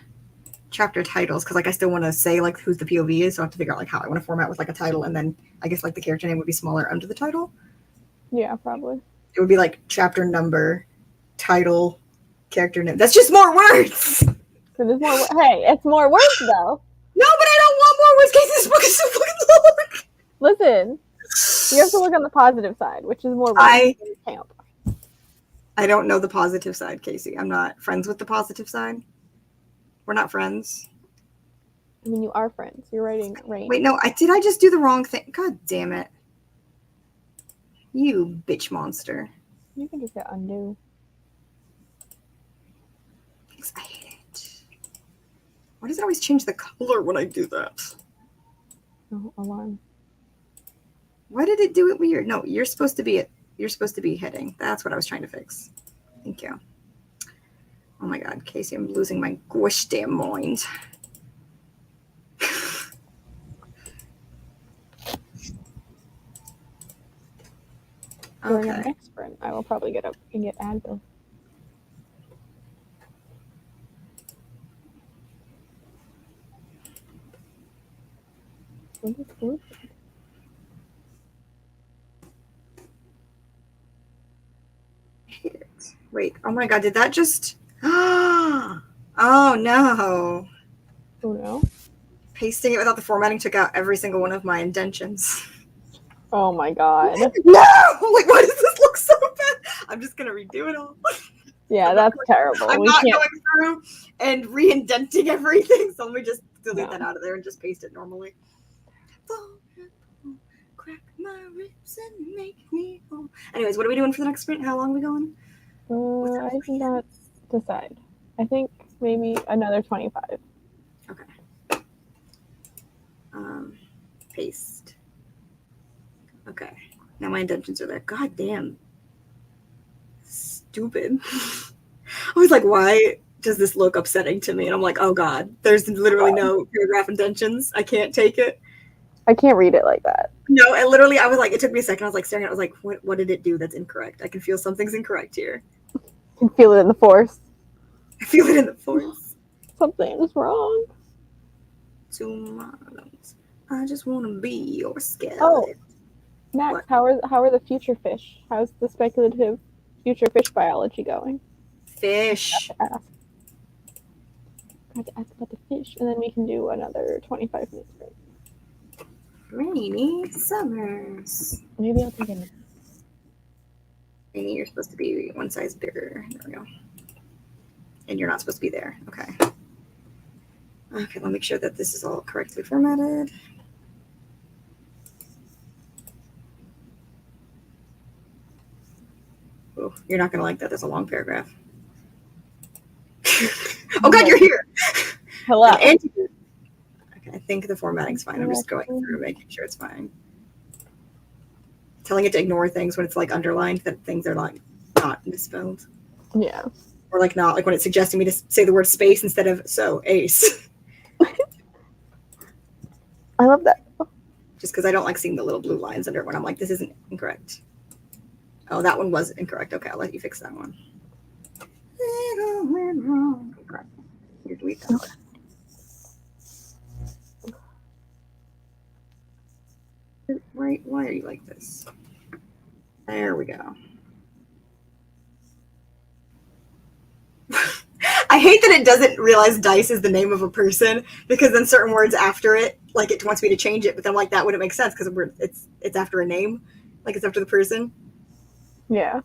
chapter titles because like I still want to say like who's the POV is, so I have to figure out like how I want to format with like a title, and then I guess like the character name would be smaller under the title. Yeah, probably. It would be like chapter number, title, character name. That's just more words. So there's more. Hey, it's more words though. No, but I don't want more words. Casey, this book is so fucking long. Listen, you have to look on the positive side, which is more words than camp. I don't know the positive side, Casey. I'm not friends with the positive side. We're not friends. I mean, you are friends. You're writing range. Wait, no, did I just do the wrong thing? God damn it. You bitch monster. You can just hit undo. I hate it. Why does it always change the color when I do that? Oh, alarm. Why did it do it weird? No, you're supposed to be hitting. That's what I was trying to fix. Thank you. Oh my god, Casey, I'm losing my gosh damn mind. During the Okay. next sprint, I will probably get up and get Advil. Wait, oh my god, did that just... Oh no. Oh no. Pasting it without the formatting took out every single one of my indentions. Oh my god. No! Like, why does this look so bad? I'm just gonna redo it all. Yeah, that's terrible. I'm We not can't. going through and re-indenting everything, so let me just delete No. that out of there and just paste it normally. Crack my ribs and make me whole. Anyways, what are we doing for the next sprint? How long are we going? I did not decide. I think maybe another 25. Paste. Okay. Now my indentions are there. God damn. Stupid. I was like, why does this look upsetting to me? And I'm like, oh god, there's literally no paragraph indentions. I can't take it. I can't read it like that. No, and literally I was like, it took me a second. I was like staring at it. I was like, what did it do that's incorrect? I can feel something's incorrect here. You can feel it in the force. I feel it in the force. Something's wrong. Tomorrow's. I just want to be your skeleton. Oh, Max, What? how are the future fish? How's the speculative future fish biology going? Fish. I have to ask about the fish, and then we can do another 25 minutes break. Rainy summers. Maybe I'll take a nap. Rainy, you're supposed to be one size bigger. There we go. And you're not supposed to be there. Okay. Okay, let me make sure that this is all correctly formatted. Oh, you're not gonna like that. That's a long paragraph. Oh god, you're here. Hello. And okay, I think the formatting's fine. I'm just going through making sure it's fine. Telling it to ignore things when it's like underlined, that things are like not misspelled. Yeah. Or like not, like when it's suggesting me to say the word space instead of ace. I love that. Just because I don't like seeing the little blue lines under it when I'm like, this isn't incorrect. Oh, that one was incorrect. Okay, I'll let you fix that one. Little went wrong. Okay, you delete that. Okay. Why are you like this? There we go. I hate that it doesn't realize Dice is the name of a person, because then certain words after it, like it wants me to change it, but then I'm like, that wouldn't make sense because it's after a name, like it's after the person. Yeah.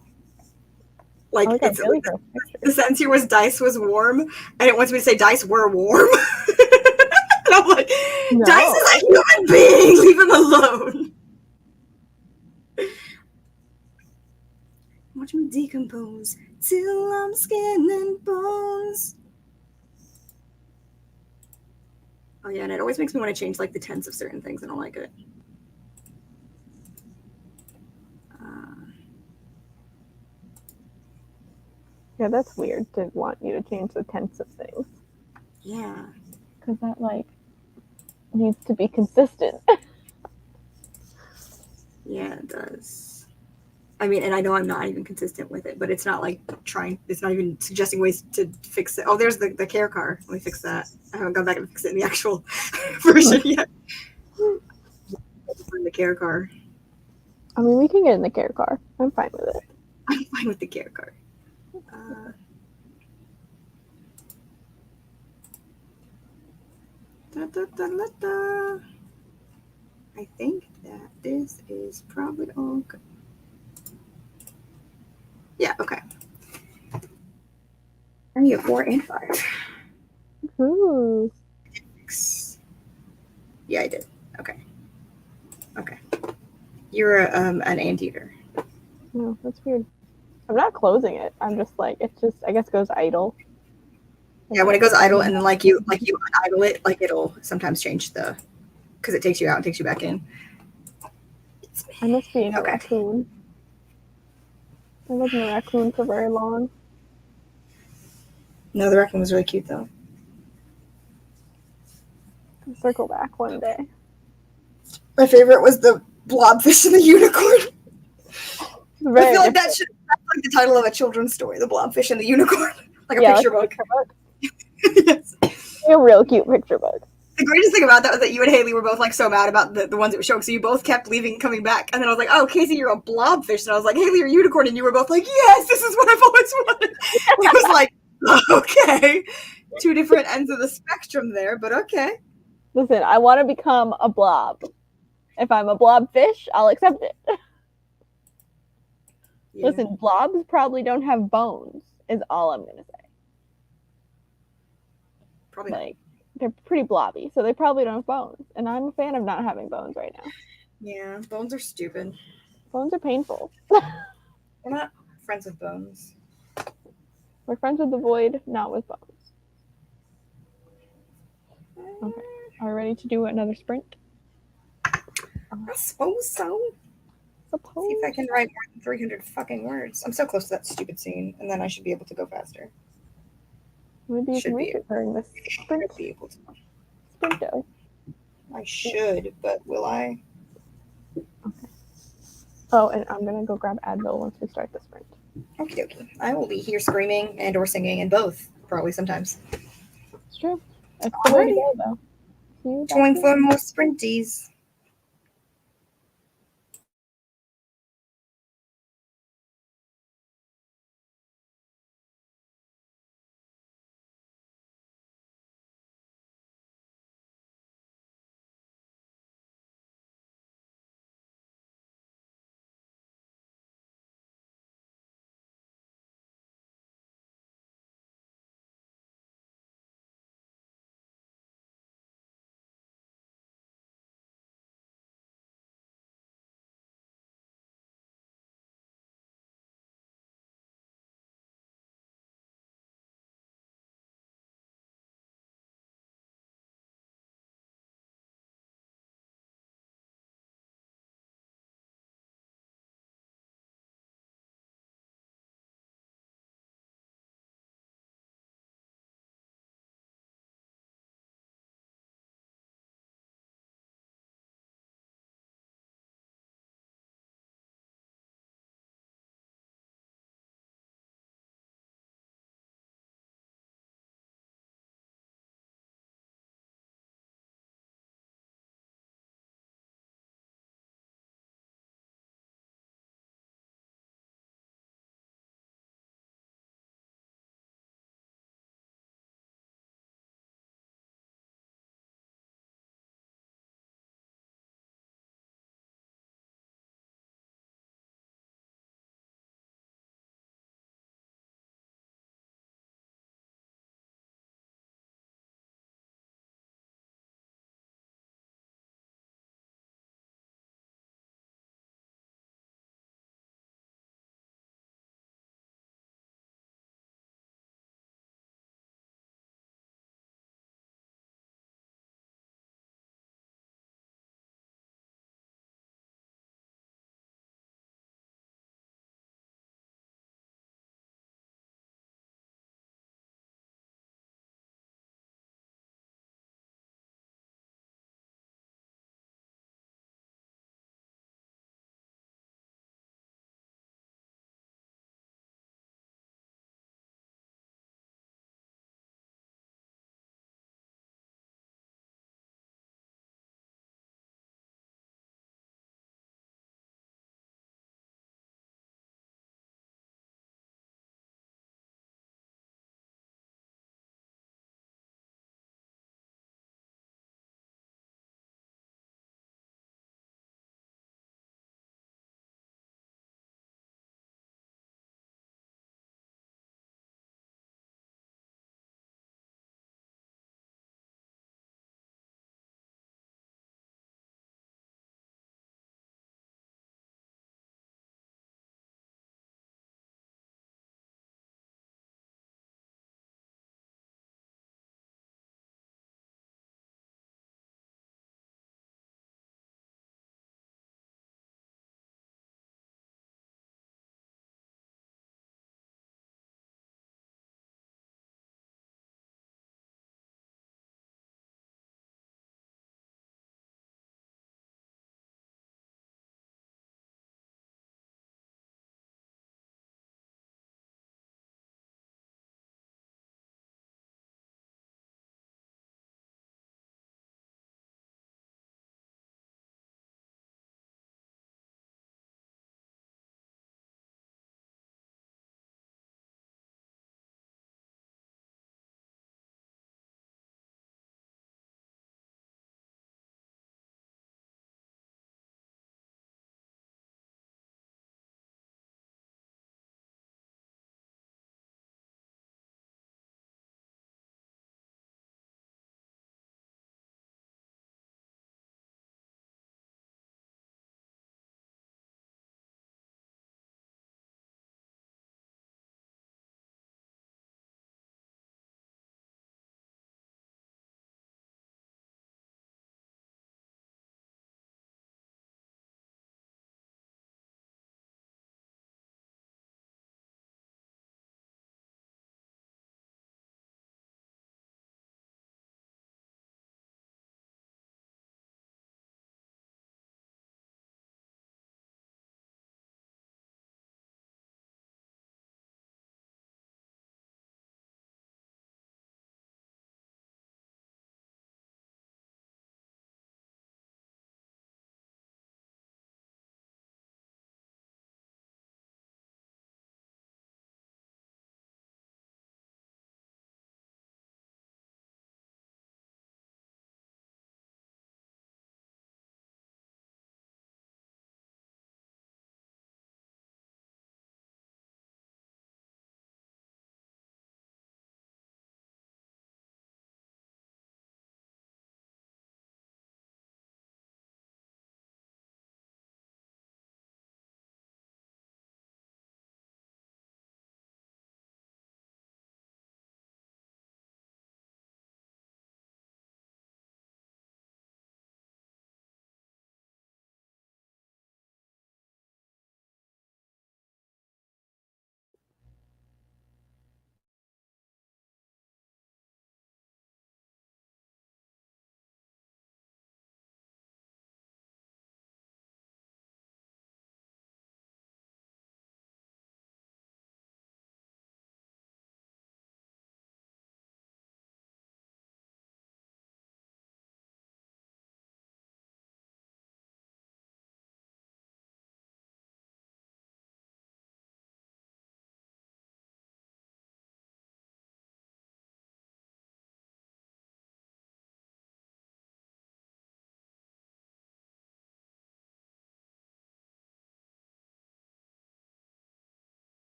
Like, I it's really like, the sentence here was Dice was warm, and it wants me to say Dice were warm. And I'm like, No. Dice is a human being, leave him alone. Watch me decompose till I'm skin and bones. Oh yeah, and it always makes me want to change like the tense of certain things. I don't like it. Yeah, that's weird to want you to change the tense of things. Yeah. Because that, like, needs to be consistent. Yeah, it does. I mean, and I know I'm not even consistent with it, but it's not like it's not even suggesting ways to fix it. Oh, there's the care car. Let me fix that. I haven't gone back and fixed it in the actual version yet. Find the care car. I mean, we can get in the care car. I'm fine with it. I'm fine with the care car. Da, da, da, da, da. I think that this is probably all good. Yeah, okay. I need a 4 and 5. Ooh. Yeah, I did. Okay. Okay. You're an anteater. No, that's weird. I'm not closing it. I'm just like, it just, I guess, goes idle. Yeah, when it goes idle and then like you idle it, like it'll sometimes change because it takes you out and takes you back in. I miss being a Okay. raccoon. I wasn't a raccoon for very long. No, the raccoon was really cute though. I'll circle back one day. My favorite was the blobfish and the unicorn. I feel like that's like the title of a children's story, the blobfish and the unicorn. Like a picture book. Yes. A real cute picture book. The greatest thing about that was that you and Haley were both like so mad about the ones that were showing, so you both kept leaving and coming back. And then I was like, oh, Casey, you're a blobfish. And I was like, Haley, you're a unicorn. And you were both like, yes, this is what I've always wanted. I was like, okay. 2 different ends of the spectrum there, but okay. Listen, I want to become a blob. If I'm a blobfish, I'll accept it. Yeah. Listen, blobs probably don't have bones, is all I'm going to say. Probably not. Like, they're pretty blobby, so they probably don't have bones. And I'm a fan of not having bones right now. Yeah, bones are stupid. Bones are painful. We're not friends with bones. We're friends with the void, not with bones. Okay. Are we ready to do another sprint? I suppose so. See if I can write more than 300 fucking words. I'm so close to that stupid scene, and then I should be able to go faster. Maybe you Should can be make it during this sprint. Should be able to. Sprinto. I should, but will I? Okay. Oh, and I'm gonna go grab Advil once we start the sprint. Okie dokie. I will be here screaming and or singing, and both, probably sometimes. It's true. That's the way to go, though. See you back Join here. for more sprinties.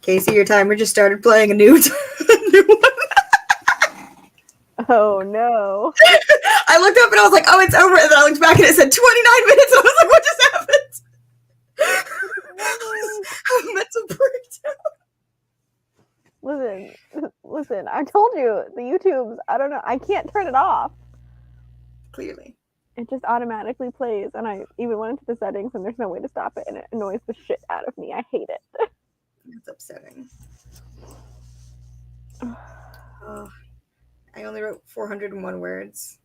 Casey, your timer just started playing a new, new one. Oh no. I looked up and I was like, oh, it's over. And then I looked back and it said 29 minutes. And I was like, what just happened? I'm mental breakdown. Listen, I told you the YouTubes, I don't know, I can't turn it off. Clearly. It just automatically plays, and I even went into the settings and there's no way to stop it, and it annoys the shit out of me. I hate it. That's upsetting. Oh, I only wrote 401 words.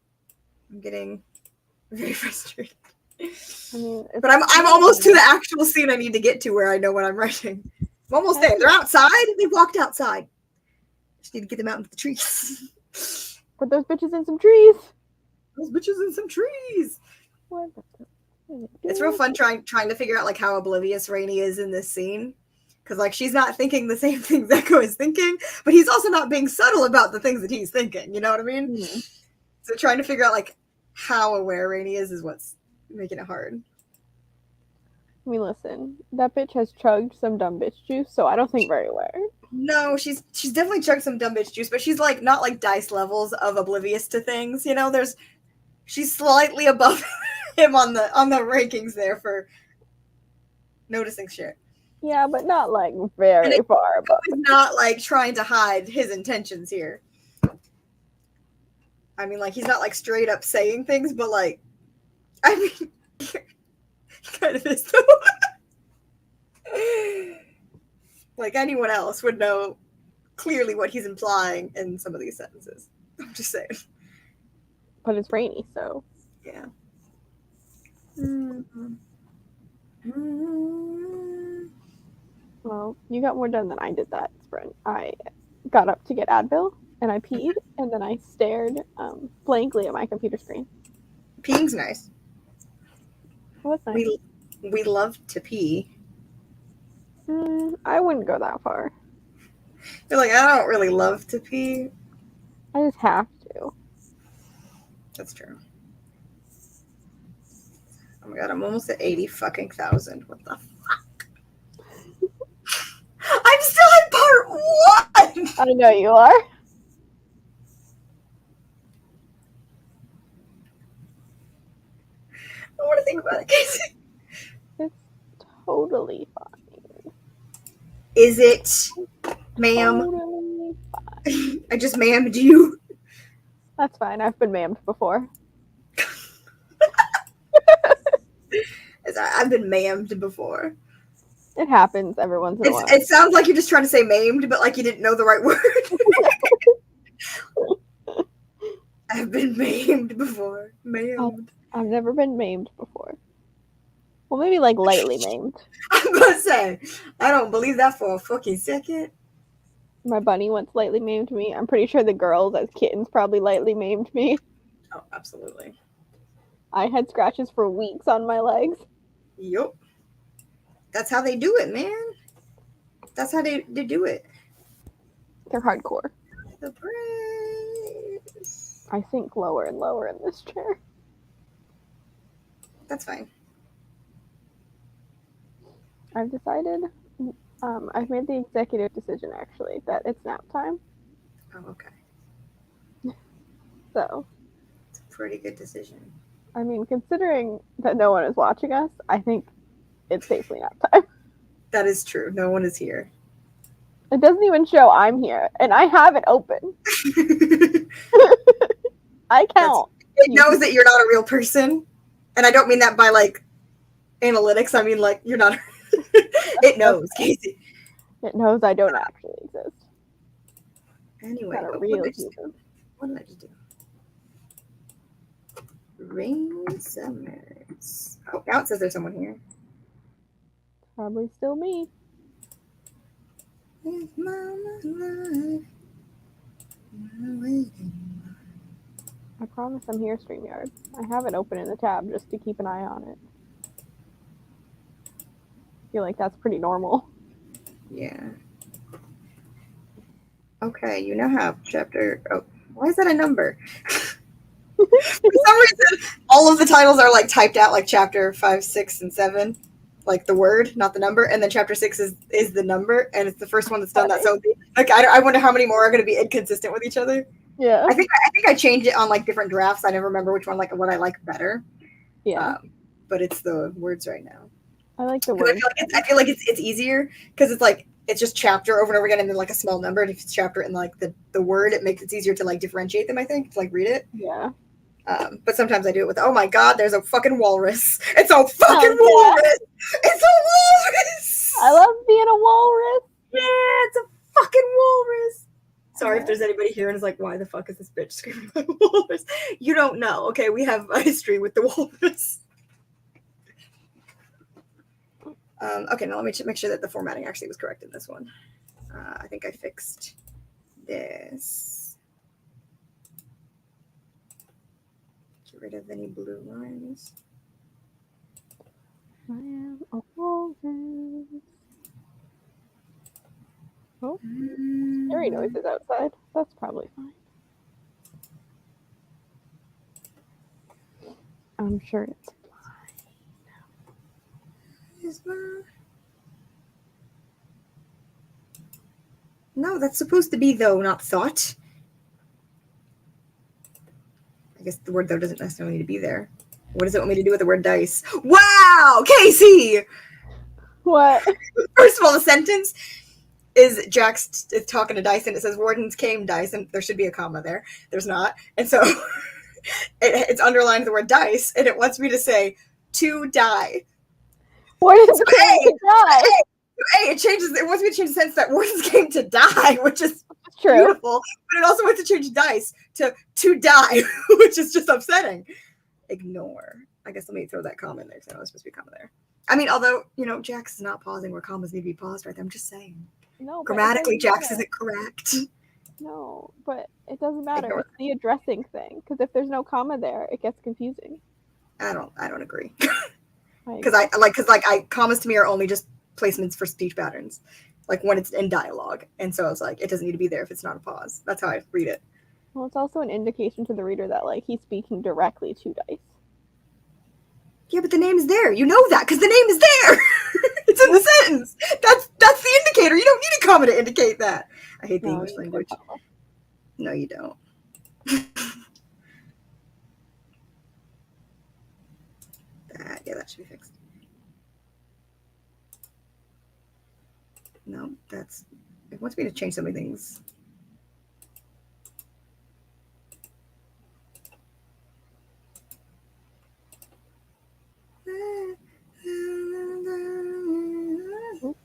I'm getting very frustrated. I mean, But I'm almost to the actual scene I need to get to where I know what I'm writing. I'm almost there. They're outside. They walked outside. Just need to get them out into the trees. Put those bitches in some trees. Those bitches in some trees. What? It's real fun trying to figure out like how oblivious Rainey is in this scene. Because like she's not thinking the same things Echo is thinking, but he's also not being subtle about the things that he's thinking. You know what I mean? Mm-hmm. So trying to figure out like how aware Rainey is what's making it hard. I mean, listen, that bitch has chugged some dumb bitch juice, so I don't think very aware. No, she's definitely chugged some dumb bitch juice, but she's like not like Dice levels of oblivious to things. You know, she's slightly above him on the rankings there for noticing shit. Yeah, but not like very far above. He's not like trying to hide his intentions here. I mean, like he's not like straight up saying things, but like, I mean, he kind of is though. Like anyone else would know clearly what he's implying in some of these sentences. I'm just saying. But it's rainy, so. Yeah. Mm-hmm. Mm-hmm. Well, you got more done than I did that sprint. I got up to get Advil, and I peed, and then I stared blankly at my computer screen. Peeing's nice. What's nice? We love to pee. I wouldn't go that far. You're like, I don't really love to pee. I just have to. That's true. Oh my god, I'm almost at 80,000. What the fuck? I'm still in part 1! I know you are. I want to think about it, Casey. It's totally fine. Is it, ma'am? Totally fine. I just ma'amed you. That's fine. I've been ma'amed before. I've been ma'amed before. It happens every once in a while. It sounds like you're just trying to say maimed, but like you didn't know the right word. I've been maimed before. Maimed. I've never been maimed before. Well, maybe like lightly maimed. I'm about to say, I don't believe that for a fucking second. My bunny once lightly maimed me. I'm pretty sure the girls as kittens probably lightly maimed me. Oh, absolutely. I had scratches for weeks on my legs. Yup. That's how they do it, man. That's how they do it. They're hardcore. The praise. I sink lower and lower in this chair. That's fine. I've decided, I've made the executive decision actually, that it's nap time. Oh, okay. So, It's a pretty good decision. I mean, considering that no one is watching us, I think it's safely nap time. That is true. No one is here. It doesn't even show I'm here, and I have it open. I count. It knows that you're not a real person. And I don't mean that by like analytics. I mean like you're not. It knows, Casey. It knows I don't actually exist. Anyway, Not a what real did I just human. do? What did I just do? Rain Summers. Oh, now it says there's someone here. Probably still me. It's my life. I'm waiting. I promise I'm here, StreamYard. I have it open in the tab just to keep an eye on it. I feel like that's pretty normal. Yeah. Okay, you now have chapter. Oh, why is that a number? For some reason, all of the titles are like typed out like chapter 5, 6, and 7. like the word, not the number, and then chapter 6 is the number, and it's the first one that's done that. So like I wonder how many more are going to be inconsistent with each other. Yeah. I think I changed it on like different drafts. I never remember which one, like what I like better. Yeah. But it's the words right now. I like the 'Cause word. I feel like it's easier because it's like it's just chapter over and over again, and then like a small number. And if it's chapter and like the word, it makes it easier to like differentiate them. I think to like read it. Yeah. But sometimes I do it with, oh my god, there's a fucking walrus. It's a fucking Oh, yeah. walrus. It's a walrus. I love being a walrus. Yeah, it's a fucking walrus. Sorry if Okay. there's anybody here and is like, why the fuck is this bitch screaming about a walrus? You don't know. Okay, we have a history with the walrus. Okay, now let me make sure that the formatting actually was correct in this one. I think I fixed this. Get rid of any blue lines. I am a walrus. Oh, scary noises outside. That's probably fine. I'm sure it's No, that's supposed to be though, not thought. I guess the word though doesn't necessarily need to be there. What does it want me to do with the word dice? Wow, Casey! what? First of all, the sentence is Jax is talking to Dice, and it says wardens came dice, and there should be a comma there. There's not. And so it's underlined the word dice, and it wants me to say to die. What is So, going to die? Hey, it wants me to change the sentence that wardens came to die, which is It's true. beautiful, but it also wants to change dice to die, which is just upsetting. Ignore. I guess let me throw that comma in there because I know it's supposed to be a comma there. I mean, although, Jax is not pausing where commas need to be paused right there. I'm just saying. No, but Grammatically, it doesn't Jax matter. isn't correct. No, but it doesn't matter. Ignore It's the addressing thing. Because if there's no comma there, it gets confusing. I don't agree. I Because commas to me are only just placements for speech patterns, like when it's in dialogue. And so it's like it doesn't need to be there if it's not a pause. That's how I read it. Well, it's also an indication to the reader that like he's speaking directly to Dice. Yeah, but the name is there. You know that because the name is there. It's in the sentence. That's the indicator. You don't need a comma to indicate that. I hate the No, English you need a language. comma. No, you don't. That should be fixed. No, it wants me to change so many things.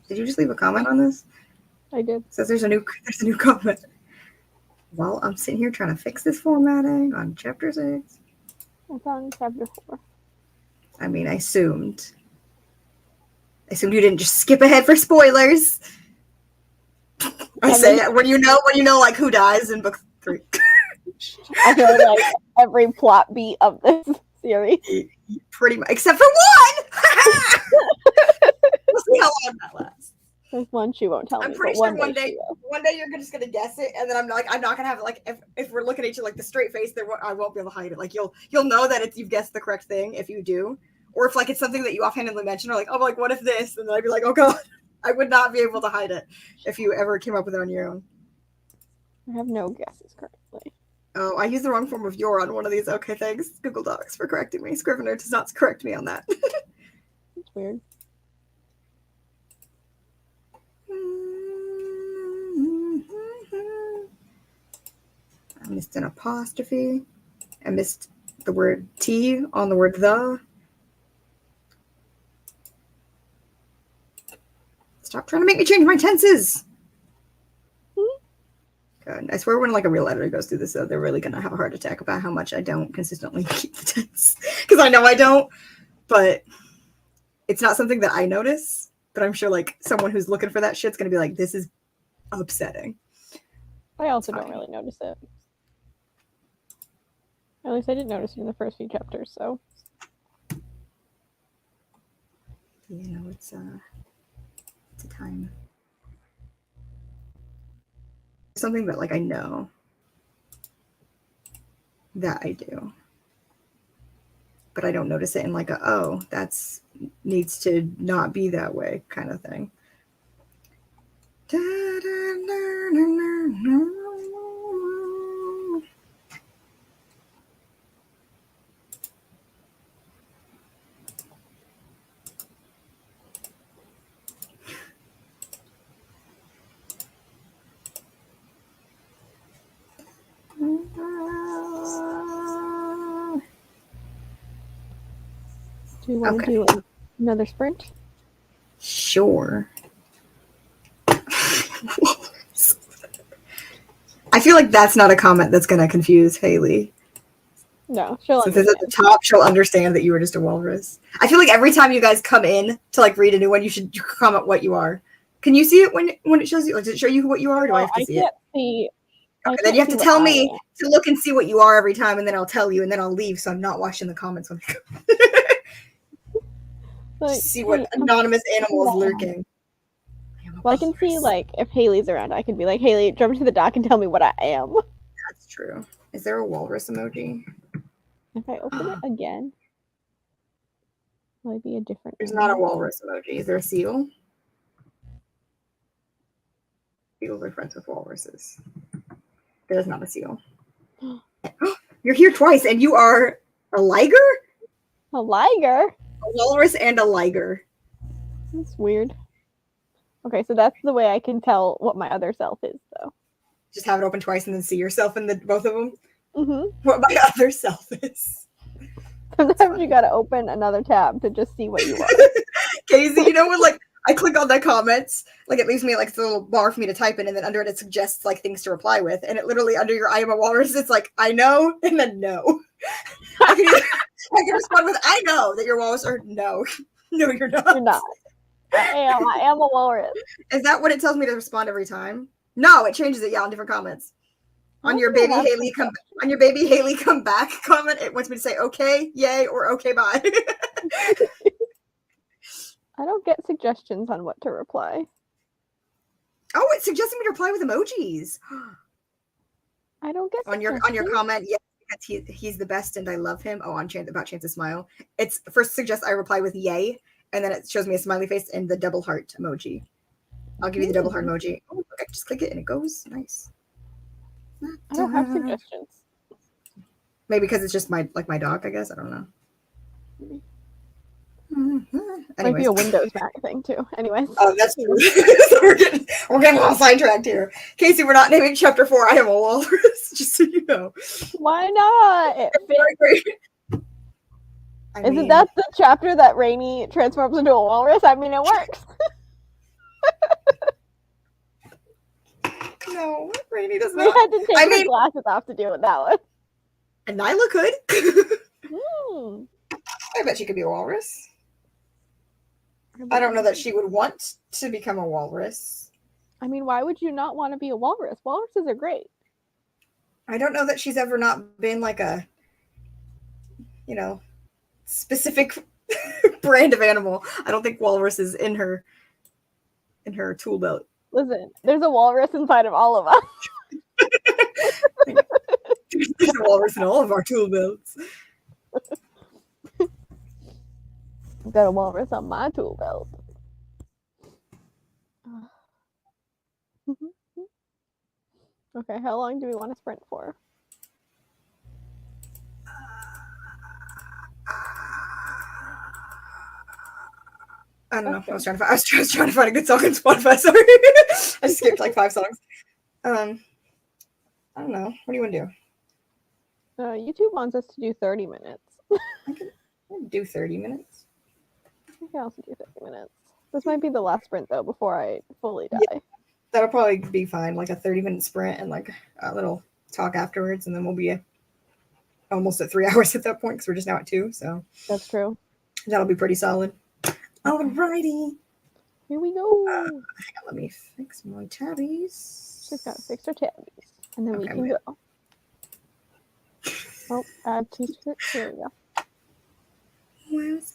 Did you just leave a comment on this? I did. It says there's a new comment. While I'm sitting here trying to fix this formatting on chapter 6. It's on chapter 4. I mean, I assumed you didn't just skip ahead for spoilers. I say it when you know like who dies in book 3. I feel like every plot beat of this series. Pretty much, except for one. We'll see how long that lasts. There's one she won't tell me. I'm pretty but sure one day she will. you're just gonna guess it, and then I'm not gonna have it. Like if we're looking at you like the straight face, I won't be able to hide it. Like you'll know that you've guessed the correct thing if you do, or if like it's something that you offhandedly mention, or like what if this, and then I'd be like, oh god, I would not be able to hide it if you ever came up with it on your own. I have no guesses currently. Oh, I used the wrong form of your on one of these. Okay, thanks Google Docs for correcting me. Scrivener does not correct me on that. It's weird. I missed an apostrophe. I missed the word T on the word the. Stop trying to make me change my tenses. God, I swear when like a real editor goes through this, though, they're really gonna have a heart attack about how much I don't consistently keep the tense. Because I know I don't, but it's not something that I notice. But I'm sure like someone who's looking for that shit's gonna be like, this is upsetting. I also It's don't fine. really notice it. At least I didn't notice it in the first few chapters, so. It's a time. Something that like I know that I do, but I don't notice it in like a, oh, that's needs to not be that way kind of thing. Do you want Okay. to do another sprint? Sure. I feel like that's not a comment that's going to confuse Haley. No, she'll Since it's at understand. the top, she'll understand that you were just a walrus. I feel like every time you guys come in to like read a new one, you should comment what you are. Can you see it when it shows you? Like, does it show you what you are? Or do I have to see it? can't see. I Okay, then you have to can't see tell what I me am. to look and see what you are every time, and then I'll tell you, and then I'll leave, so I'm not watching the comments when I go. Like, See what hey, anonymous animal is I'm- lurking. Well, I can see Walrus. like if Haley's around, I can be like, Haley, jump to the dock and tell me what I am. That's true. Is there a walrus emoji? If I open it again, will it be a different? There's not a animal? walrus emoji. Is there a seal? Seals are friends with walruses. There's not a seal. You're here twice, and you are a liger? A liger? A walrus and a liger. That's weird. Okay, so that's the way I can tell what my other self is, though. Just have it open twice and then see yourself in the both of them. Mm-hmm. What my other self is. Sometimes you gotta open another tab to just see what you are. Casey, you know when like I click on the comments, like it leaves me like this little bar for me to type in, and then under it suggests like things to reply with, and it literally under your I am a walrus, it's like I know and then no. I can respond with I know that you're a walrus or no. No, you're not. You're not. I am a walrus. Is that what it tells me to respond every time? No, it changes it, on different comments. On your baby Haley come back comment, it wants me to say okay, yay, or okay, bye. I don't get suggestions on what to reply. Oh, it's suggesting me to reply with emojis. I don't get on your suggestions. comment, yes, because he's the best and I love him. Oh, on about Chance's smile. It's first suggests I reply with yay, and then it shows me a smiley face and the double heart emoji. I'll give you the double heart emoji. Oh, okay, just click it and it goes. Nice. I don't have suggestions. Maybe because it's just my dog, I guess. I don't know. Might be a Windows Mac thing too. Anyways. Oh, that's true. we're getting all sidetracked here. Casey, we're not naming chapter 4 I am a walrus, just so you know. Why not? It fits. Isn't that the chapter that Rainy transforms into a walrus? I mean, it works. No, Rainy does We not. had to take her glasses off to deal with that one. And Nyla could. Hmm. I bet she could be a walrus. I don't know that she would want to become a walrus. I mean, why would you not want to be a walrus? Walruses are great. I don't know that she's ever not been like a, specific brand of animal. I don't think walrus is in her tool belt. Listen, there's a walrus inside of all of us. There's a walrus in all of our tool belts. I've got a walrus on my tool belt. Okay, how long do we want to sprint for? I don't know. Okay. I was trying to find a good song on Spotify. Sorry, I just skipped like 5 songs. I don't know. What do you want to do? YouTube wants us to do 30 minutes. I can do 30 minutes. I can also do 30 minutes. This might be the last sprint though before I fully die. Yeah, that'll probably be fine. Like a 30-minute sprint and like a little talk afterwards, and then we'll be almost at 3 hours at that point because we're just now at 2. So That's true. that'll be pretty solid. Alrighty. Here we go. Hang on, let me fix my tabbies. She's got to fix her tabbies. And then we Okay, can go. Oh, add t-shirt. Here we go. Where's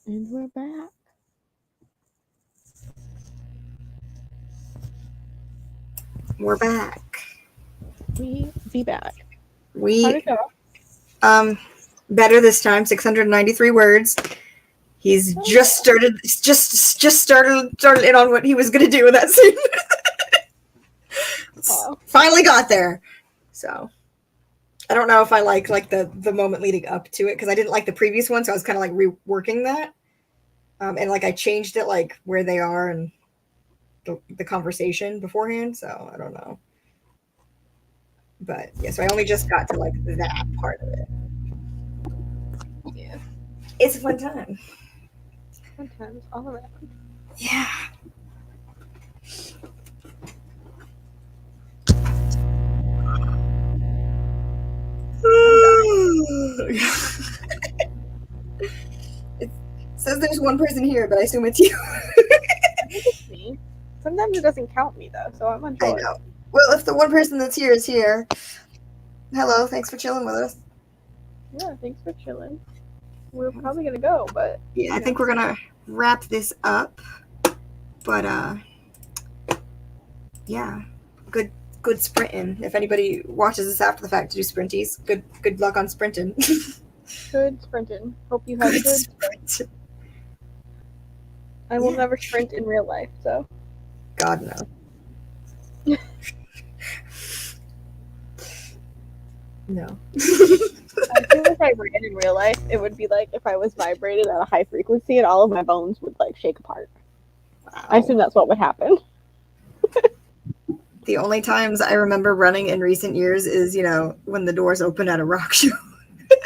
And we're back. We're back. We be back. How'd We it go? better this time. 693 words. He's just started. Just started in on what he was gonna do with that scene. Wow. Finally got there. So I don't know if I like the moment leading up to it because I didn't like the previous one, so I was kind of like reworking that. And like I changed it like where they are and the conversation beforehand. So I don't know. But yeah, so I only just got to like that part of it. Yeah. It's a fun time. Fun times all around. Yeah. It says there's one person here, but I assume it's you. I think it's me. Sometimes it doesn't count me though, so I'm I unsure. know. Well, if the one person that's here is here, hello, thanks for chilling with us. Yeah, thanks for chilling. We're probably gonna go, but Yeah, I think we're gonna wrap this up. But yeah, good sprinting. If anybody watches this after the fact to do sprinties, good luck on sprinting. good sprinting. Hope you have Good good. sprint. I will Yeah. never sprint in real life, so God no. No. I feel if I ran in real life, it would be like if I was vibrated at a high frequency and all of my bones would like shake apart. I assume that's what would happen. The only times I remember running in recent years is, when the doors open at a rock show.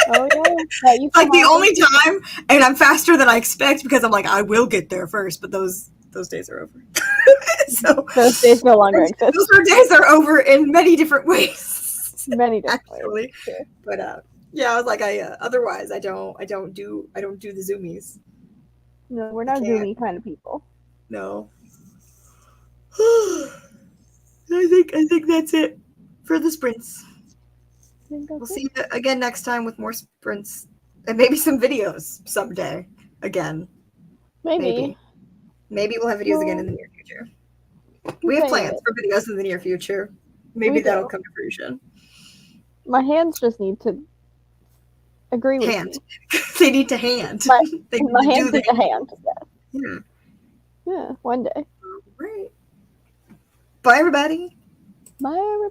Oh yeah, that used to Like the happen. only time, and I'm faster than I expect because I'm like, I will get there first, but those days are over. So Those days no longer exist. those days are over in many different ways. Many different Actually, ways. Sure. but yeah, I was like, otherwise I don't do the zoomies. No, we're not can't. zoomy kind of people. No. I think that's it for the sprints. We'll see you again next time with more sprints and maybe some videos someday again. Maybe. Maybe we'll have videos again in the near future. Keep We have saying plans it. for videos in the near future. Maybe We that'll do. come to fruition. My hands just need to agree with Hand. me. They need to hand. My They need My to hands do need a the hand. Yeah. Yeah. Yeah, one day. Right. Bye, everybody. Bye, everybody.